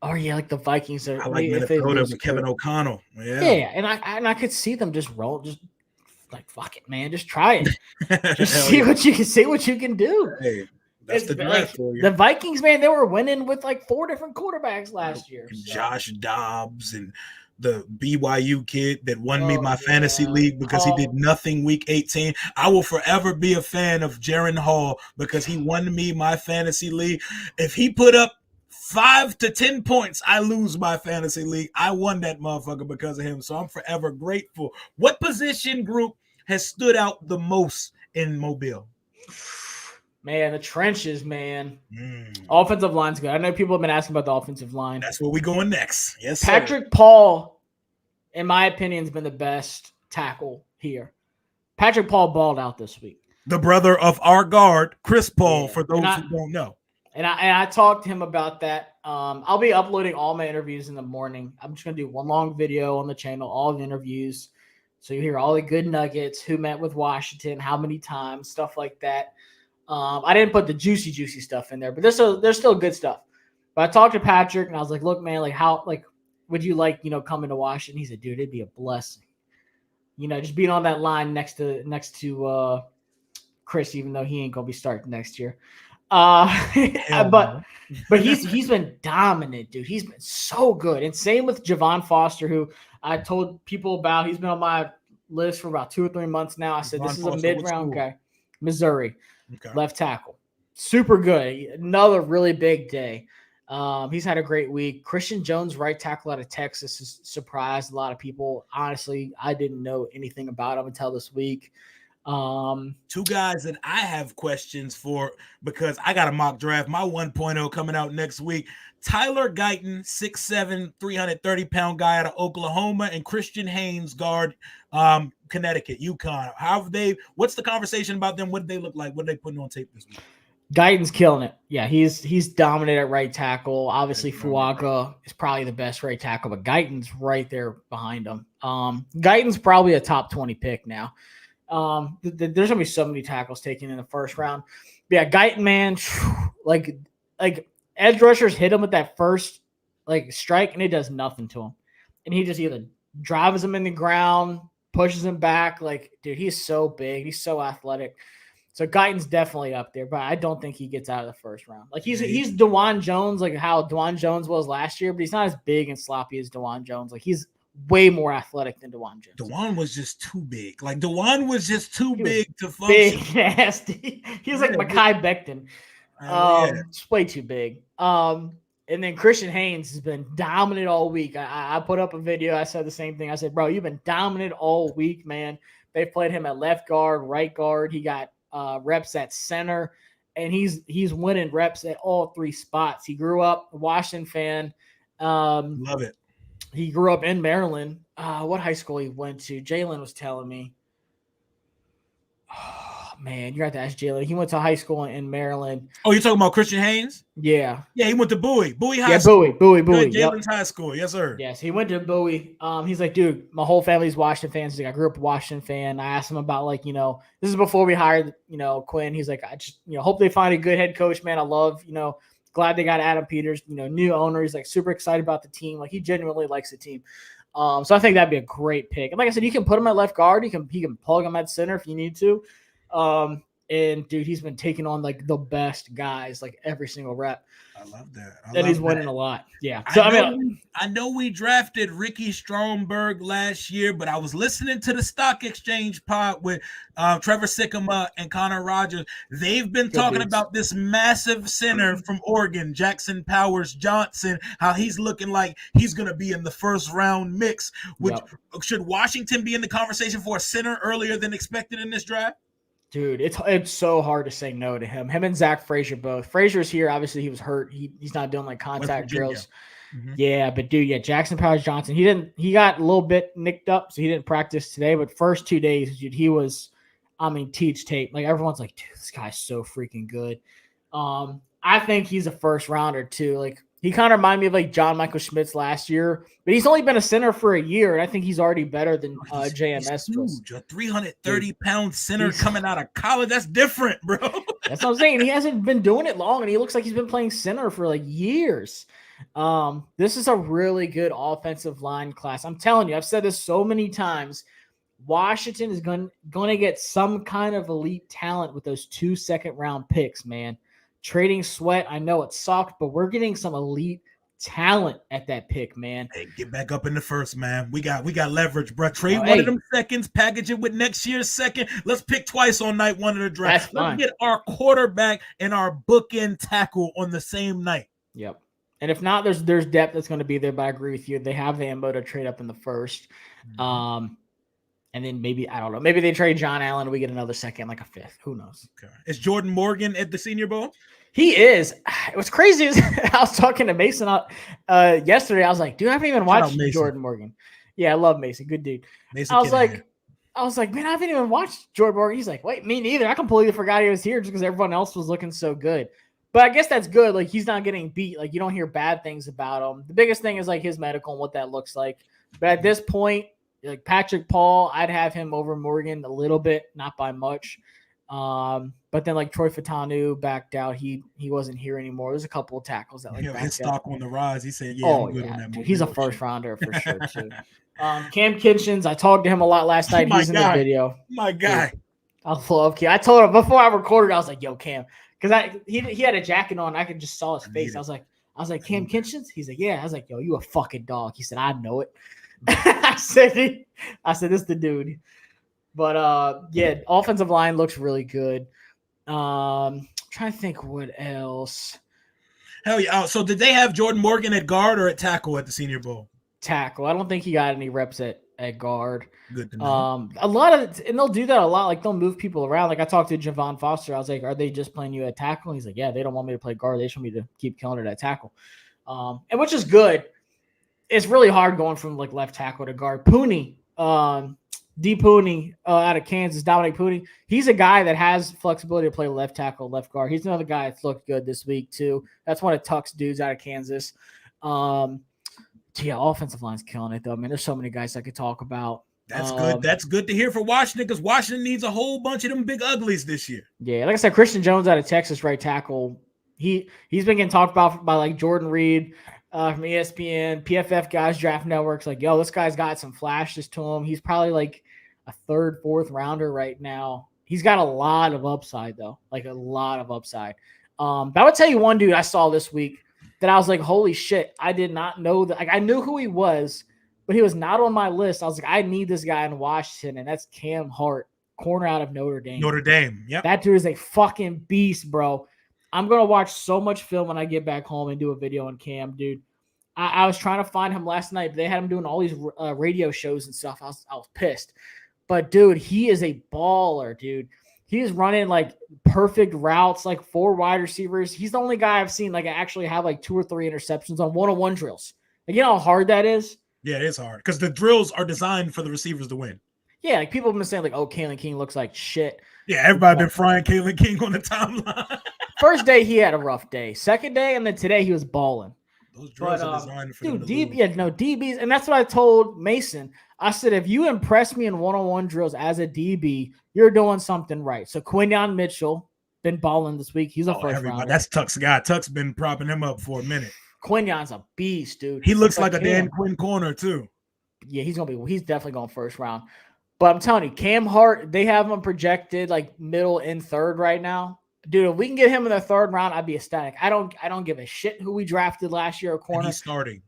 Oh yeah, like the Vikings. I like Minnesota with Kevin O'Connell. Yeah, and I could see them just roll, just like fuck it, man, just try it, just see what you can do. Hey, that's the draft for you. The Vikings, man, they were winning with like 4 different quarterbacks last year. So. Josh Dobbs and the BYU kid that won me my fantasy league because he did nothing week 18. I will forever be a fan of Jaron Hall because he won me my fantasy league. If he put up 5 to 10 points, I lose my fantasy league. I won that motherfucker because of him, so I'm forever grateful. What position group has stood out the most in Mobile? Man, the trenches, man. Offensive line's good. I know people have been asking about the offensive line. That's where we going next. Yes, sir. Patrick Paul, in my opinion, has been the best tackle here. Patrick Paul balled out this week. The brother of our guard, Chris Paul, for those who don't know. And I talked to him about that. I'll be uploading all my interviews in the morning. I'm just going to do one long video on the channel, all the interviews. So you hear all the good nuggets, who met with Washington, how many times, stuff like that. I didn't put the juicy stuff in there, but there's still good stuff. But I talked to Patrick and I was like, look, man, like how would you like, coming to Washington? He said, dude, it'd be a blessing. Just being on that line next to Chris, even though he ain't going to be starting next year. But he's been dominant, dude. He's been so good. And same with Javon Foster, who I told people about. He's been on my list for about 2 or 3 months now. I said, this is a mid-round guy. Missouri, left tackle. Super good. Another really big day. He's had a great week. Christian Jones, right tackle out of Texas, has surprised a lot of people. Honestly, I didn't know anything about him until this week. 2 guys that I have questions for because I got a mock draft. My 1.0 coming out next week. Tyler Guyton, 6'7", 330-pound guy out of Oklahoma, and Christian Haynes, guard, Connecticut, UConn. What's the conversation about them? What did they look like? What are they putting on tape this week? Guyton's killing it. Yeah, he's dominant at right tackle. Obviously, Fuaga is probably the best right tackle, but Guyton's right there behind him. Guyton's probably a top 20 pick now. There's gonna be so many tackles taken in the first round. But yeah, Guyton, man, like edge rushers hit him with that first like strike, and it does nothing to him. And he just either drives him in the ground, pushes him back. Like, dude, he's so big, he's so athletic. So Guyton's definitely up there, but I don't think he gets out of the first round. Like he's DeJuan Jones, like how DeJuan Jones was last year, but he's not as big and sloppy as DeJuan Jones. Like he's way more athletic than DeJuan Jones. DeJuan was just too big. Like DeJuan was just too big to function. Big, nasty. He was like Mekhi Becton. It's way too big. And then Christian Haynes has been dominant all week. I put up a video. I said the same thing. I said, bro, you've been dominant all week, man. They played him at left guard, right guard. He got reps at center, and he's winning reps at all three spots. He grew up a Washington fan. Love it. He grew up in Maryland. What high school he went to? Jalen was telling me. Oh, man, you're going to have to ask Jalen. He went to high school in Maryland. Oh, you're talking about Christian Haynes? Yeah. Yeah, he went to Bowie High School. Bowie. Jalen's High School. Yes, sir. Yes, he went to Bowie. He's like, dude, my whole family's Washington fans. He's like, I grew up a Washington fan. I asked him about, like, this is before we hired, Quinn. He's like, I just, hope they find a good head coach, man. I love, glad they got Adam Peters, new owner. He's like super excited about the team. Like he genuinely likes the team. So I think that'd be a great pick. And like I said, you can put him at left guard. He can plug him at center if you need to. And dude, he's been taking on like the best guys, like every single rep. I love that. And he's winning a lot. Yeah. So I know we drafted Ricky Stromberg last year, but I was listening to the Stock Exchange pod with Trevor Sikkema and Connor Rogers. They've been talking about this massive center from Oregon, Jackson Powers Johnson, how he's looking like he's going to be in the first round mix. Should Washington be in the conversation for a center earlier than expected in this draft? Dude, it's so hard to say no to him. Him and Zach Frazier both. Frazier's here. Obviously, he was hurt. He's not doing like contact drills. Mm-hmm. Yeah, but dude, Jackson Powers Johnson. He got a little bit nicked up, so he didn't practice today. But first 2 days, dude, he was, teach tape. Like everyone's like, dude, this guy's so freaking good. I think he's a first rounder too. Like he kind of reminded me of like John Michael Schmitz last year, but he's only been a center for a year, and I think he's already better than JMS. He's huge, a 330-pound center coming out of college. That's different, bro. That's what I'm saying. He hasn't been doing it long, and he looks like he's been playing center for like years. This is a really good offensive line class. I'm telling you, I've said this so many times. Washington is going to get some kind of elite talent with those 2 second-round picks, man. Trading Sweat, I know it sucked, but we're getting some elite talent at that pick, man. Hey, get back up in the first, man. We got leverage, bro. Trade one of them seconds, package it with next year's second. Let's pick twice on night one of the draft. Let's get our quarterback and our bookend tackle on the same night. Yep. And if not, there's depth that's going to be there, but I agree with you. They have the ammo to trade up in the first. And then maybe, I don't know, maybe they trade John Allen and we get another second, like a fifth. Who knows? Okay. Is Jordan Morgan at the Senior Bowl? He is. It was crazy. I was talking to Mason yesterday. I was like, dude, I haven't even watched Jordan Morgan. Yeah, I love Mason. Good dude. I was like, man, I haven't even watched Jordan Morgan. He's like, wait, me neither. I completely forgot he was here just because everyone else was looking so good. But I guess that's good. Like, he's not getting beat. Like, you don't hear bad things about him. The biggest thing is, like, his medical and what that looks like. But at this point, like, Patrick Paul, I'd have him over Morgan a little bit, not by much. But then, like, Troy Fatanu backed out. He wasn't here anymore. There's a couple of tackles that, like, his stock on the rise. He said, I'm good on that dude, he's a first-rounder for sure, too. Cam Kitchens, I talked to him a lot last night. He's in the video. My guy. Dude, I love Cam. I told him before I recorded, I was like, yo, Cam. Because he had a jacket on. I could just saw his face. I was like, Cam Kitchens? He's like, yeah. I was like, yo, you a fucking dog. He said, I know it. I said, this is the dude. But, offensive line looks really good. Trying to think what else. Hell yeah. So did they have Jordan Morgan at guard or at tackle at the Senior Bowl? Tackle. I don't think he got any reps at guard. Good to know. A lot of and they'll do that a lot. Like they'll move people around. Like I talked to Javon Foster. I was like, "Are they just playing you at tackle?" And he's like, "Yeah, they don't want me to play guard. They just want me to keep killing it at tackle." And which is good. It's really hard going from like left tackle to guard. Pooney, D. Pooney out of Kansas, Dominic Pooney. He's a guy that has flexibility to play left tackle, left guard. He's another guy that's looked good this week too. That's one of Tuck's dudes out of Kansas. Yeah, offensive line's killing it though. I mean, there's so many guys I could talk about. That's good. That's good to hear for Washington because Washington needs a whole bunch of them big uglies this year. Yeah, like I said, Christian Jones out of Texas, right tackle. He's been getting talked about by like Jordan Reed from ESPN, PFF guys, draft networks. Like, yo, this guy's got some flashes to him. He's probably like a third, fourth rounder right now. He's got a lot of upside though, like a lot of upside. But I would tell you one dude I saw this week that I was like, holy shit, I did not know that. Like, I knew who he was, but he was not on my list. I was like, I need this guy in Washington, and that's Cam Hart, corner out of Notre Dame. Notre Dame, yep. That dude is a fucking beast, bro. I'm going to watch so much film when I get back home and do a video on Cam, dude. I was trying to find him last night, but they had him doing all these radio shows and stuff. I was pissed. But, dude, he is a baller, dude. He's running, like, perfect routes, like 4 wide receivers. He's the only guy I've seen, like, actually have, like, 2 or 3 interceptions on one-on-one drills. Like, you know how hard that is? Yeah, it is hard because the drills are designed for the receivers to win. Yeah, like, people have been saying, like, oh, Kalen King looks like shit. Yeah, everybody been frying Kalen King on the timeline. First day, he had a rough day. Second day, and then today, he was balling. Those drills are designed for dude, DBs, and that's what I told Mason. I said, if you impress me in one-on-one drills as a DB, you're doing something right. So Quinyon Mitchell been balling this week. He's a first rounder. That's Tuck's guy. Tuck's been propping him up for a minute. Quinyon's a beast, dude. He looks like a Dan Quinn corner too. Yeah, he's definitely going first round. But I'm telling you, Cam Hart, they have him projected like middle and third right now. Dude, if we can get him in the third round, I'd be ecstatic. I don't give a shit who we drafted last year at corner. And he's starting.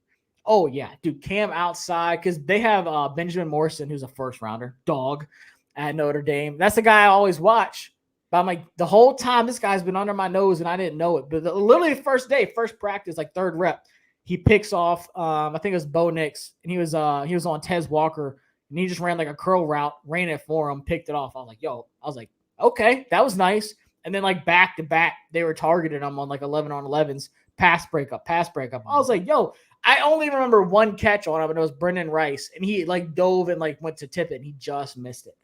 Oh, yeah. Dude, Cam outside because they have Benjamin Morrison, who's a first rounder, dog, at Notre Dame. That's the guy I always watch. But I'm like, the whole time this guy's been under my nose and I didn't know it. But literally first day, first practice, like third rep, he picks off, I think it was Bo Nix, and he was on Tez Walker, and he just ran like a curl route, ran it for him, picked it off. I was like, okay, that was nice. And then like back to back, they were targeting him on like 11 on 11s, pass breakup. I was like, yo, I only remember one catch on him, and it was Brendan Rice, and he like dove and like went to tip it, and he just missed it.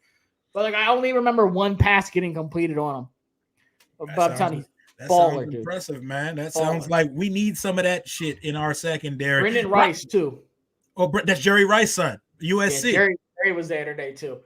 But like I only remember one pass getting completed on him. But I'm telling you, baller, dude. Impressive, man. That sounds like we need some of that shit in our secondary. Brendan Rice too. Oh, that's Jerry Rice's son, USC. Yeah, Jerry was there today too.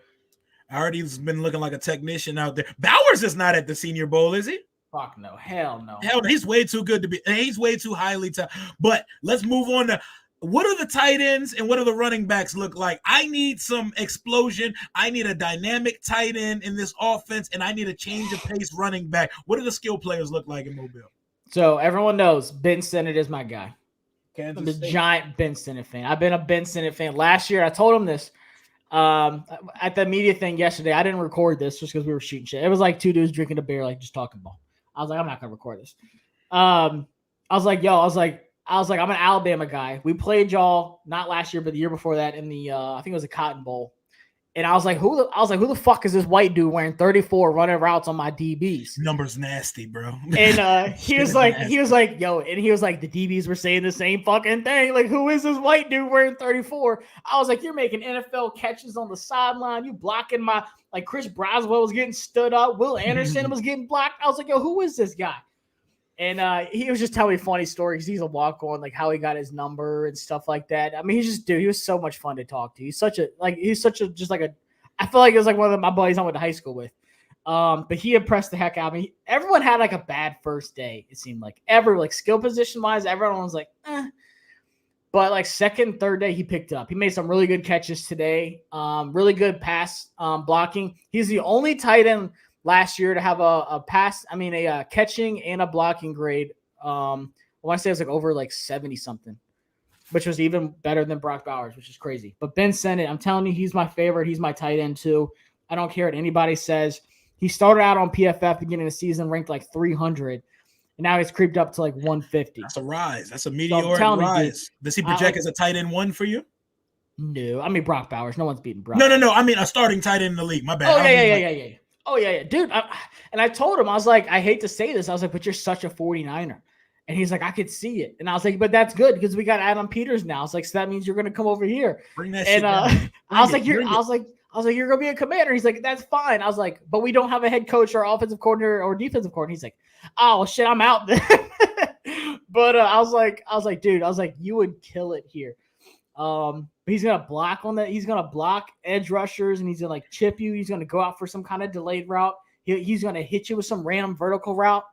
Already's been looking like a technician out there. Bowers is not at the Senior Bowl, is he? Fuck no. Hell no. Hell, he's way too good to be. He's way too highly talented. But let's move on to what do the tight ends and what do the running backs look like? I need some explosion. I need a dynamic tight end in this offense, and I need a change of pace running back. What do the skill players look like in Mobile? So everyone knows Ben Sinnott is my guy. Kansas I'm the State. giant Ben Sinnott fan. I've been a Ben Sinnott fan. Last year, I told him this. At the media thing yesterday, I didn't record this just because we were shooting shit. It was like 2 dudes drinking a beer, like just talking ball. I was like, I'm not gonna record this. I was like, I'm an Alabama guy. We played y'all not last year, but the year before that in the I think it was a Cotton Bowl. And I was like, who the fuck is this white dude wearing 34 running routes on my DBs? Numbers nasty, bro. And he was like, yo, and he was like, the DBs were saying the same fucking thing. Like, who is this white dude wearing 34? I was like, you're making NFL catches on the sideline. You blocking my, like Chris Braswell was getting stood up. Will Anderson was getting blocked. I was like, yo, who is this guy? And he was just telling me funny stories. He's a walk-on, like how he got his number and stuff like that. I mean, he was so much fun to talk to. I feel like it was like one of my buddies I went to high school with. But he impressed the heck out of me. Everyone had like a bad first day, it seemed like. Skill position-wise, everyone was like, eh. But like second, third day, he picked up. He made some really good catches today. Really good pass blocking. He's the only tight end last year to have a catching and a blocking grade. I want to say it was like over like 70 something, which was even better than Brock Bowers, which is crazy. But Ben Sinnott, I'm telling you, he's my favorite. He's my tight end too. I don't care what anybody says. He started out on PFF beginning of the season, ranked like 300, and now he's creeped up to like 150. That's a rise. That's a meteoric rise. Does he project as a tight end 1 for you? No, I mean Brock Bowers. No one's beating Brock. No. I mean a starting tight end in the league. My bad. Yeah. Oh, yeah. Dude, and I told him, I was like, I hate to say this. I was like, but you're such a 49er. And he's like, I could see it. And I was like, but that's good because we got Adam Peters now. It's like, so that means you're going to come over here. Bring that shit down. I was like, I was like, you're going to be a commander. He's like, that's fine. I was like, but we don't have a head coach or offensive coordinator or defensive coordinator. He's like, oh shit, I'm out then. But I was like, dude, you would kill it here. He's gonna block on that. He's gonna block edge rushers, and he's gonna like chip you. He's gonna go out for some kind of delayed route. He's gonna hit you with some random vertical route.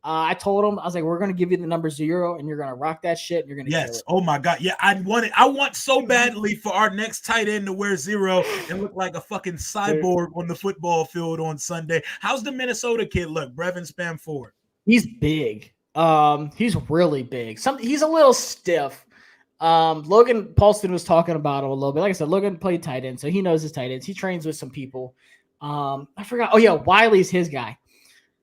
I told him, I was like, we're gonna give you the number 0, and you're gonna rock that shit, and you're gonna kill it. Oh my god, yeah, I want so badly for our next tight end to wear 0 and look like a fucking cyborg on the football field on Sunday. How's the Minnesota kid look, Brevin Spamford? He's big. He's really big. He's a little stiff. Logan Paulson was talking about him a little bit. Like I said, Logan played tight end, so he knows his tight ends. He trains with some people. I forgot. Oh yeah, Wiley's his guy.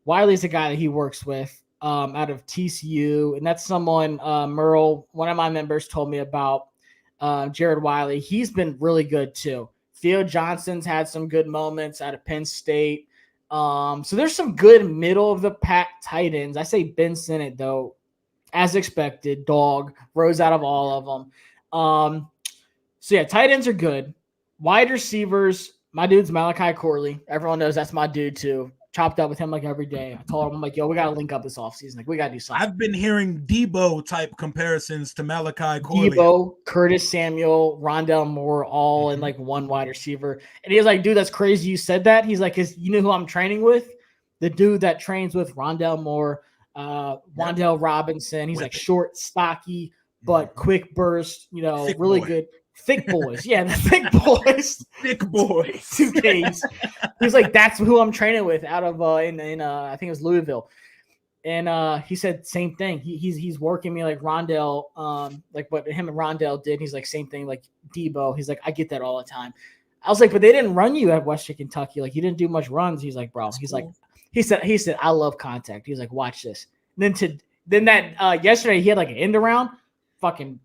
Wiley's the guy that he works with out of TCU, and that's someone Merle, one of my members, told me about. Jared Wiley. He's been really good too. Theo Johnson's had some good moments out of Penn State. So there's some good middle of the pack tight ends. I say Ben Sinnott though, as expected, dog rose out of all of them. So yeah, tight ends are good. Wide receivers, my dude's Malachi Corley. Everyone knows that's my dude too. Chopped up with him like every day. I told him, I'm like, yo, we got to link up this offseason. Like, we got to do something. I've been hearing Debo type comparisons to Malachi Corley. Debo, Curtis Samuel, Rondell Moore, all in like one wide receiver. And he was like, dude, that's crazy you said that. He's like, you know who I'm training with? The dude that trains with Rondell Moore, Wandale Robinson. He's like short, stocky, but quick burst, Thick really boy. good. Thick boys. Yeah, the thick boys. Thick boys. 2Ks. He was like, that's who I'm training with out of in I think it was Louisville. And he said same thing. He's working me like Rondell, like what him and Rondell did. He's like same thing like Debo. He's like, I get that all the time. I was like, but they didn't run you at Western Kentucky. Like you didn't do much runs. He's like, bro. That's he's cool. like, he said, I love contact. He's like, watch this. And then that yesterday he had like an end around, fucking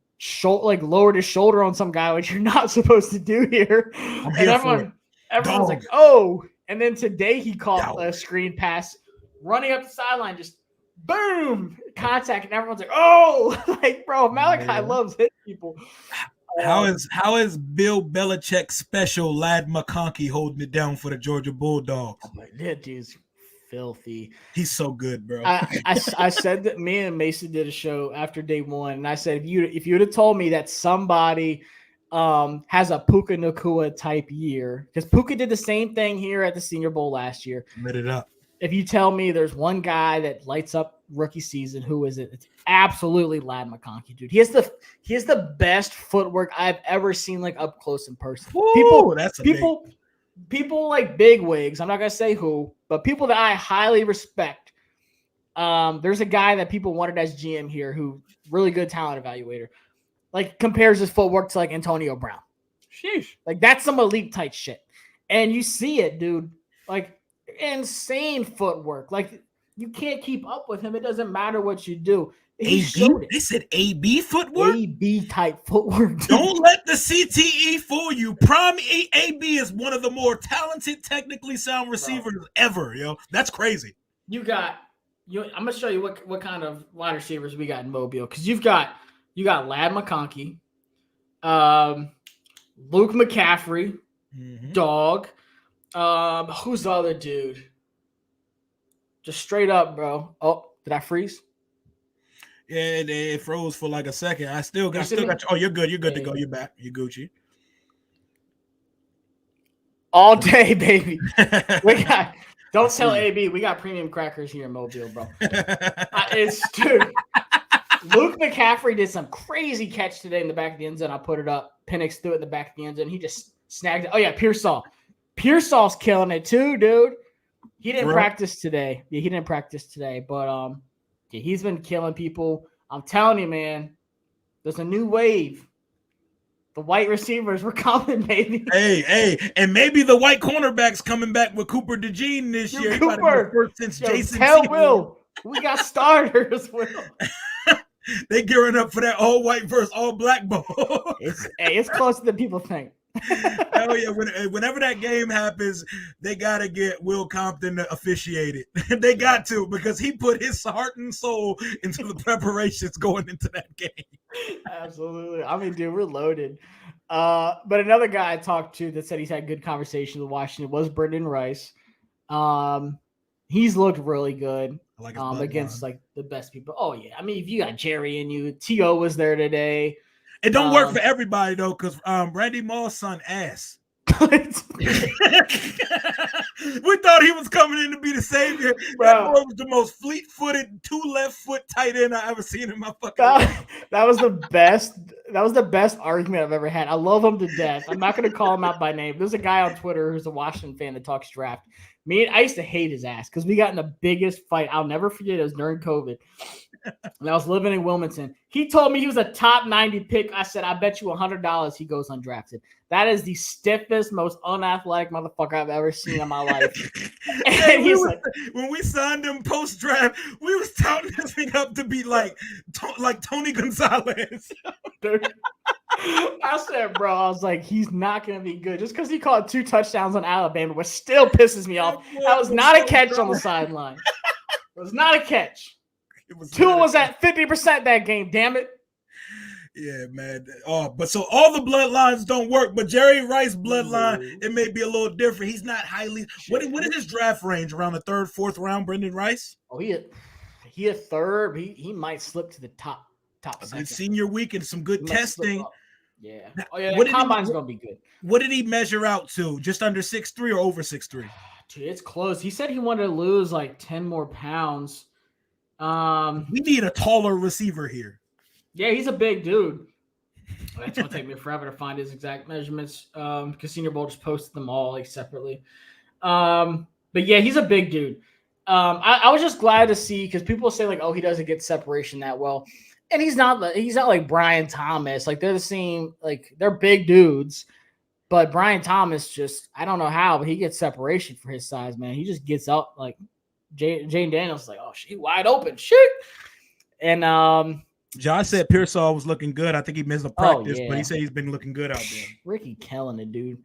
lowered his shoulder on some guy, which you're not supposed to do here. And everyone's like, oh. And then today he caught a screen pass, running up the sideline, just boom, contact, and everyone's like, oh, like, bro, Malachi loves hitting people. How is Bill Belichick's special Lad McConkey holding it down for the Georgia Bulldogs? I'm like, that dude's filthy. He's so good, bro. I said that me and Mason did a show after day one, and I said if you would have told me that somebody has a Puka Nacua type year, because Puka did the same thing here at the Senior Bowl last year. Lit it up. If you tell me there's one guy that lights up rookie season, who is it? It's absolutely Lad McConkey, dude. He has the best footwork I've ever seen, like up close in person. Ooh, people like big wigs. I'm not gonna say who, but people that I highly respect. There's a guy that people wanted as GM here, who really good talent evaluator, like compares his footwork to like Antonio Brown. Sheesh. Like that's some elite type shit, and you see it, dude. Like insane footwork. Like you can't keep up with him. It doesn't matter what you do. He showed it. They said AB footwork? AB type footwork. Dude. Don't let the CTE fool you. Prime AB is one of the more talented, technically sound receivers ever, yo. That's crazy. I'm gonna show you what kind of wide receivers we got in Mobile, because you got Lad McConkey, Luke McCaffrey, dog. Who's the other dude? Just straight up, bro. Oh, did I freeze? Yeah, it froze for like a second. I still got you. Oh, you're good. You're good to go. You're back. You're Gucci. All day, baby. Don't tell AB. We got premium crackers here in Mobile, bro. Dude. Luke McCaffrey did some crazy catch today in the back of the end zone. I put it up. Penix threw it in the back of the end zone. He just snagged it. Oh, yeah, Pearsall. Pearsall's killing it too, dude. He didn't practice today. Yeah, he didn't practice today. But yeah, he's been killing people. I'm telling you, man, there's a new wave. The white receivers were coming, baby. Hey, and maybe the white cornerback's coming back with Cooper DeJean this year. Cooper, since Jason. Tell Will, we got starters, Will. They gearing up for that all white versus all black ball. It's closer than people think. Hell yeah! Whenever that game happens, they gotta get Will Compton to officiate it. They got to, because he put his heart and soul into the preparations going into that game. Absolutely. I mean, dude, we're loaded. But another guy I talked to that said he's had good conversations with Washington was Brendan Rice. He's looked really good. I like his Against bloodline. like the best people. Oh yeah, I mean if you got Jerry and you, T.O. was there today. It don't work for everybody though, because Randy Moss's son ass. We thought he was coming in to be the savior. Bro. That boy was the most fleet-footed, 2 left foot tight end I ever seen in my fucking life. That was the best. That was the best argument I've ever had. I love him to death. I'm not going to call him out by name. There's a guy on Twitter who's a Washington fan that talks draft. I used to hate his ass because we got in the biggest fight. I'll never forget. It was during COVID. And I was living in Wilmington. He told me he was a top 90 pick. I said, I bet you $100 he goes undrafted. That is the stiffest, most unathletic motherfucker I've ever seen in my life. And he's like, when we signed him post draft, we was touting this thing up to be like Tony Gonzalez. Dude. I said, bro, I was like, he's not going to be good. Just because he caught 2 touchdowns on Alabama, which still pisses me off. That was not a catch on the sideline. It was not a catch. Tua was at 50% that game, damn it. Yeah, man. Oh, but so all the bloodlines don't work, but Jerry Rice bloodline, it may be a little different. He's not highly. What is his draft range? Around the 3rd, 4th round, Brendan Rice? Oh, he a third. He might slip to the top second. Senior week and some good testing. Yeah. Oh yeah. The combine's gonna be good. What did he measure out to? Just under 6'3" or over 6'3"? Dude, it's close. He said he wanted to lose like 10 more pounds. We need a taller receiver here. Yeah, he's a big dude. It's gonna take me forever to find his exact measurements. Because Senior Bowl just posted them all like separately. But yeah, he's a big dude. I was just glad to see because people say like, oh, he doesn't get separation that well. And he's not like Brian Thomas. Like they're the same, like they're big dudes. But Brian Thomas just, I don't know how, but he gets separation for his size, man. He just gets up like Jane Daniels like, oh, she wide open. Shit. And Josh said Pearsall was looking good. I think he missed a practice, but he said he's been looking good out there. Ricky killing it, dude.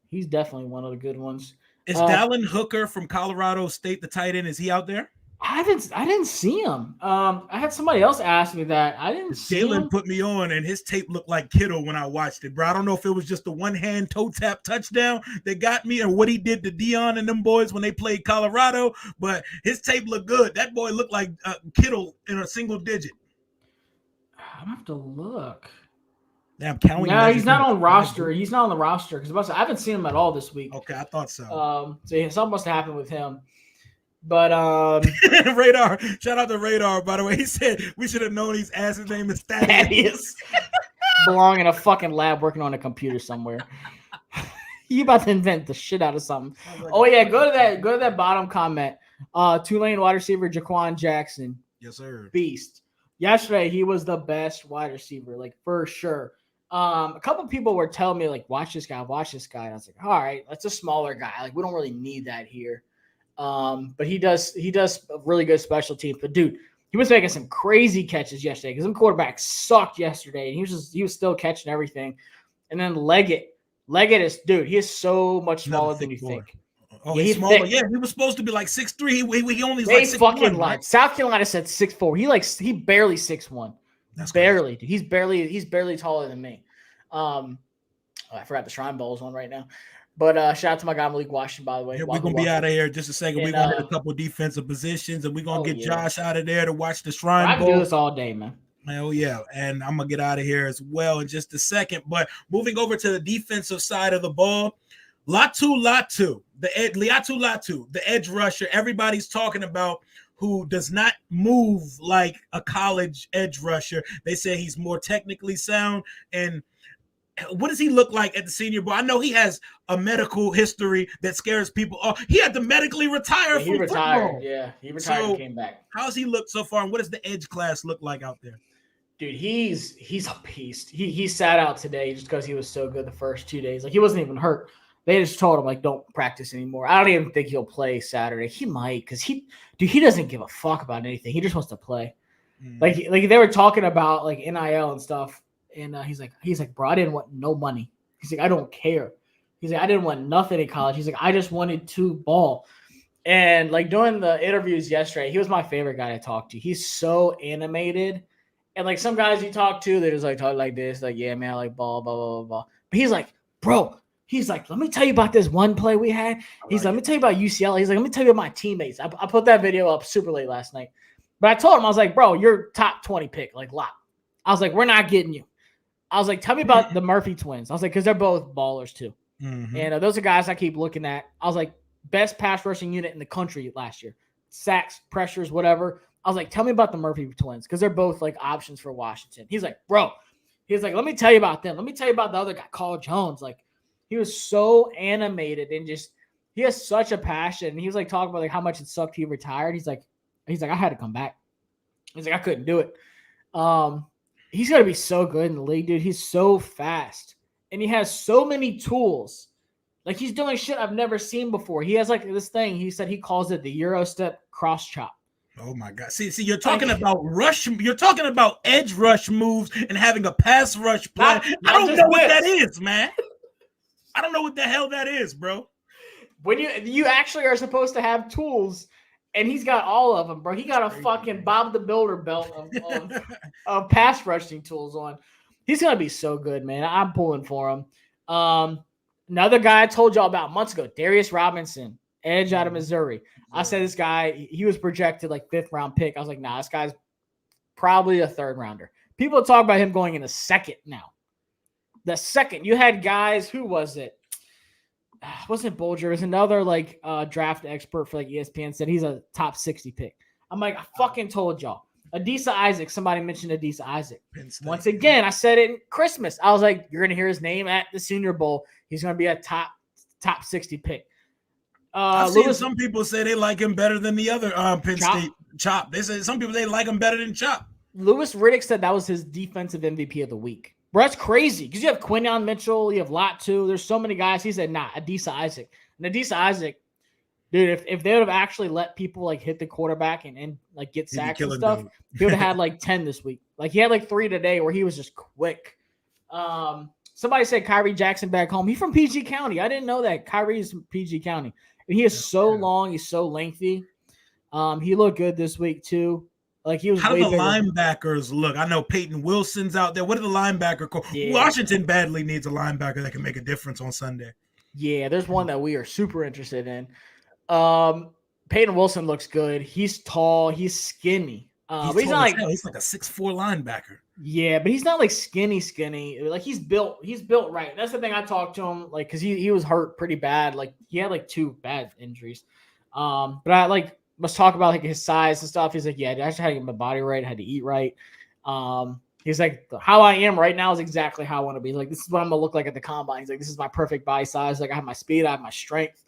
He's definitely one of the good ones. Is Dallin Hooker from Colorado State the tight end? Is he out there? I didn't see him. I had somebody else ask me that. I didn't see him. Jalen put me on, and his tape looked like Kittle when I watched it, bro. I don't know if it was just the one-hand toe tap touchdown that got me, or what he did to Dion and them boys when they played Colorado. But his tape looked good. That boy looked like Kittle in a single digit. I'm gonna have to look. Yeah, I'm counting. No, he's not on roster. He's not on the roster because I haven't seen him at all this week. Okay, I thought so. So something must have happened with him. But Radar, shout out to Radar, by the way. He said we should have known his ass's name is Thaddeus. Belong in a fucking lab working on a computer somewhere. You about to invent the shit out of something. Oh yeah, go to that bottom comment. Tulane wide receiver Jaquan Jackson. Yes, sir. Beast. Yesterday he was the best wide receiver, like for sure. A couple people were telling me like, watch this guy. And I was like, all right, that's a smaller guy. Like we don't really need that here. But he does really good special teams. But dude, he was making some crazy catches yesterday because some quarterbacks sucked yesterday, and he was still catching everything. And then Leggett is, dude, he is so much smaller than you think. Oh, he's smaller. Thick. Yeah, he was supposed to be like 6'3". He only is like 6'1". Fucking lied. South Carolina said 6'4". He barely 6'1". That's barely. Dude. He's barely taller than me. I forgot the Shrine Bowl is on right now. But shout out to my guy Malik Washington, by the way. Yeah, we're going to be out of here in just a second. We're going to hit a couple defensive positions, and we're going to get Josh out of there to watch the Shrine Bowl. I can do this all day, man. Hell yeah. And I'm going to get out of here as well in just a second. But moving over to the defensive side of the ball, Latu, the edge rusher, everybody's talking about, who does not move like a college edge rusher. They say he's more technically sound. And what does he look like at the Senior Bowl? I know he has a medical history that scares people off. He had to medically retire from football. Yeah, he retired and came back. How's he look so far, and what does the edge class look like out there? Dude, he's a beast. He sat out today just because he was so good the first 2 days. Like, he wasn't even hurt. They just told him, like, don't practice anymore. I don't even think he'll play Saturday. He might, because he doesn't give a fuck about anything. He just wants to play. Like they were talking about, like, NIL and stuff. And he's like, bro, I didn't want no money. He's like, I don't care. He's like, I didn't want nothing in college. He's like, I just wanted to ball. And like during the interviews yesterday, he was my favorite guy to talk to. He's so animated. And like some guys you talk to, they just like talk like this, like, yeah, man, I like ball, blah, blah, blah, blah. he's like, bro, he's like, let me tell you about this one play we had. He's like, let me tell you about UCLA. He's like, let me tell you about my teammates. I put that video up super late last night. But I told him, I was like, bro, you're top 20 pick, like lock. I was like, we're not getting you. I was like, tell me about the Murphy twins. I was like, because they're both ballers too. Mm-hmm. And those are guys I keep looking at. I was like, best pass rushing unit in the country last year. Sacks, pressures, whatever. I was like, tell me about the Murphy twins because they're both like options for Washington. He's like, bro. He's like, let me tell you about them. Let me tell you about the other guy, Carl Jones. Like, he was so animated and just he has such a passion. And he was like talking about like how much it sucked he retired. He's like, I had to come back. He's like, I couldn't do it. He's gonna be so good in the league, dude. He's so fast. And he has so many tools. Like he's doing shit I've never seen before. He has like this thing. He said he calls it the Euro step cross chop. Oh my God! See, you're talking about rush. You're talking about edge rush moves and having a pass rush plan. I don't know what that is, man. I don't know what the hell that is, bro. When you actually are supposed to have tools, and he's got all of them, bro. He got a fucking Bob the Builder belt of pass rushing tools on. He's gonna be so good, man. I'm pulling for him. Another guy I told y'all about months ago, Darius Robinson, edge out of Missouri. I said this guy, he was projected like 5th round pick. I was like, nah, this guy's probably a 3rd rounder. People talk about him going in the 2nd now. The 2nd, you had guys, who was it? It wasn't Bolger. It was another like draft expert for like ESPN said he's a top 60 pick. I'm like, I fucking told y'all. Adisa Isaac, somebody mentioned Adisa Isaac. Once again, I said it in Christmas. I was like, you're going to hear his name at the Senior Bowl. He's going to be a top 60 pick. I've seen some people say they like him better than the other Penn State Chop. They say some people they like him better than Chop. Lewis Riddick said that was his defensive MVP of the week. Bro, that's crazy because you have Quinnon Mitchell, you have Lot too. There's so many guys. He said, nah, Adisa Isaac. And Adisa Isaac, dude, if they would have actually let people like hit the quarterback and like get sacks and stuff, he would have had like 10 this week. Like he had like 3 today where he was just quick. Somebody said Kyrie Jackson back home. He's from PG County. I didn't know that. Kyrie's from PG County. And he is so long. He's so lengthy. He looked good this week too. Like he was. How do the linebackers look? I know Peyton Wilson's out there. What are the linebacker? Yeah. Washington badly needs a linebacker that can make a difference on Sunday. Yeah, there's one that we are super interested in. Peyton Wilson looks good. He's tall. He's skinny. He's not like he's like a 6'4" linebacker. Yeah, but he's not like skinny. Like he's built right. That's the thing. I talked to him like because he was hurt pretty bad. Like he had like 2 bad injuries. But I like was talking about like his size and stuff. He's like, yeah, I just had to get my body right. I had to eat right. He's like, how I am right now is exactly how I want to be. Like this is what I'm gonna look like at the combine. He's like, this is my perfect body size. Like I have my speed, I have my strength.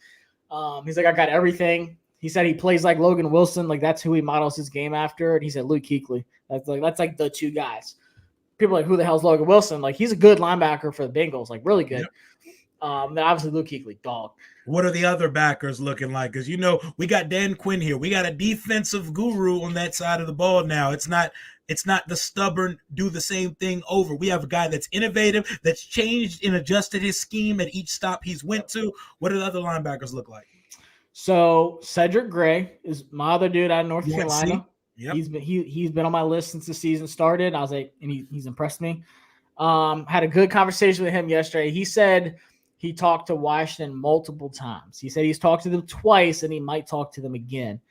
He's like, I got everything. He said he plays like Logan Wilson, like that's who he models his game after. And he said Luke Kuechly. That's like the 2 guys. People are like, who the hell's Logan Wilson? Like he's a good linebacker for the Bengals, like really good. Yep. Then obviously Luke Kuechly, dog. What are the other backers looking like? Because you know we got Dan Quinn here. We got a defensive guru on that side of the ball now. It's not the stubborn do the same thing over. We have a guy that's innovative, that's changed and adjusted his scheme at each stop he's went to. What do the other linebackers look like? So Cedric Gray is my other dude out of North Carolina. Yep. He's been on my list since the season started. I was like, and he's impressed me. Had a good conversation with him yesterday. He said he talked to Washington multiple times. He said he's talked to them twice and he might talk to them again.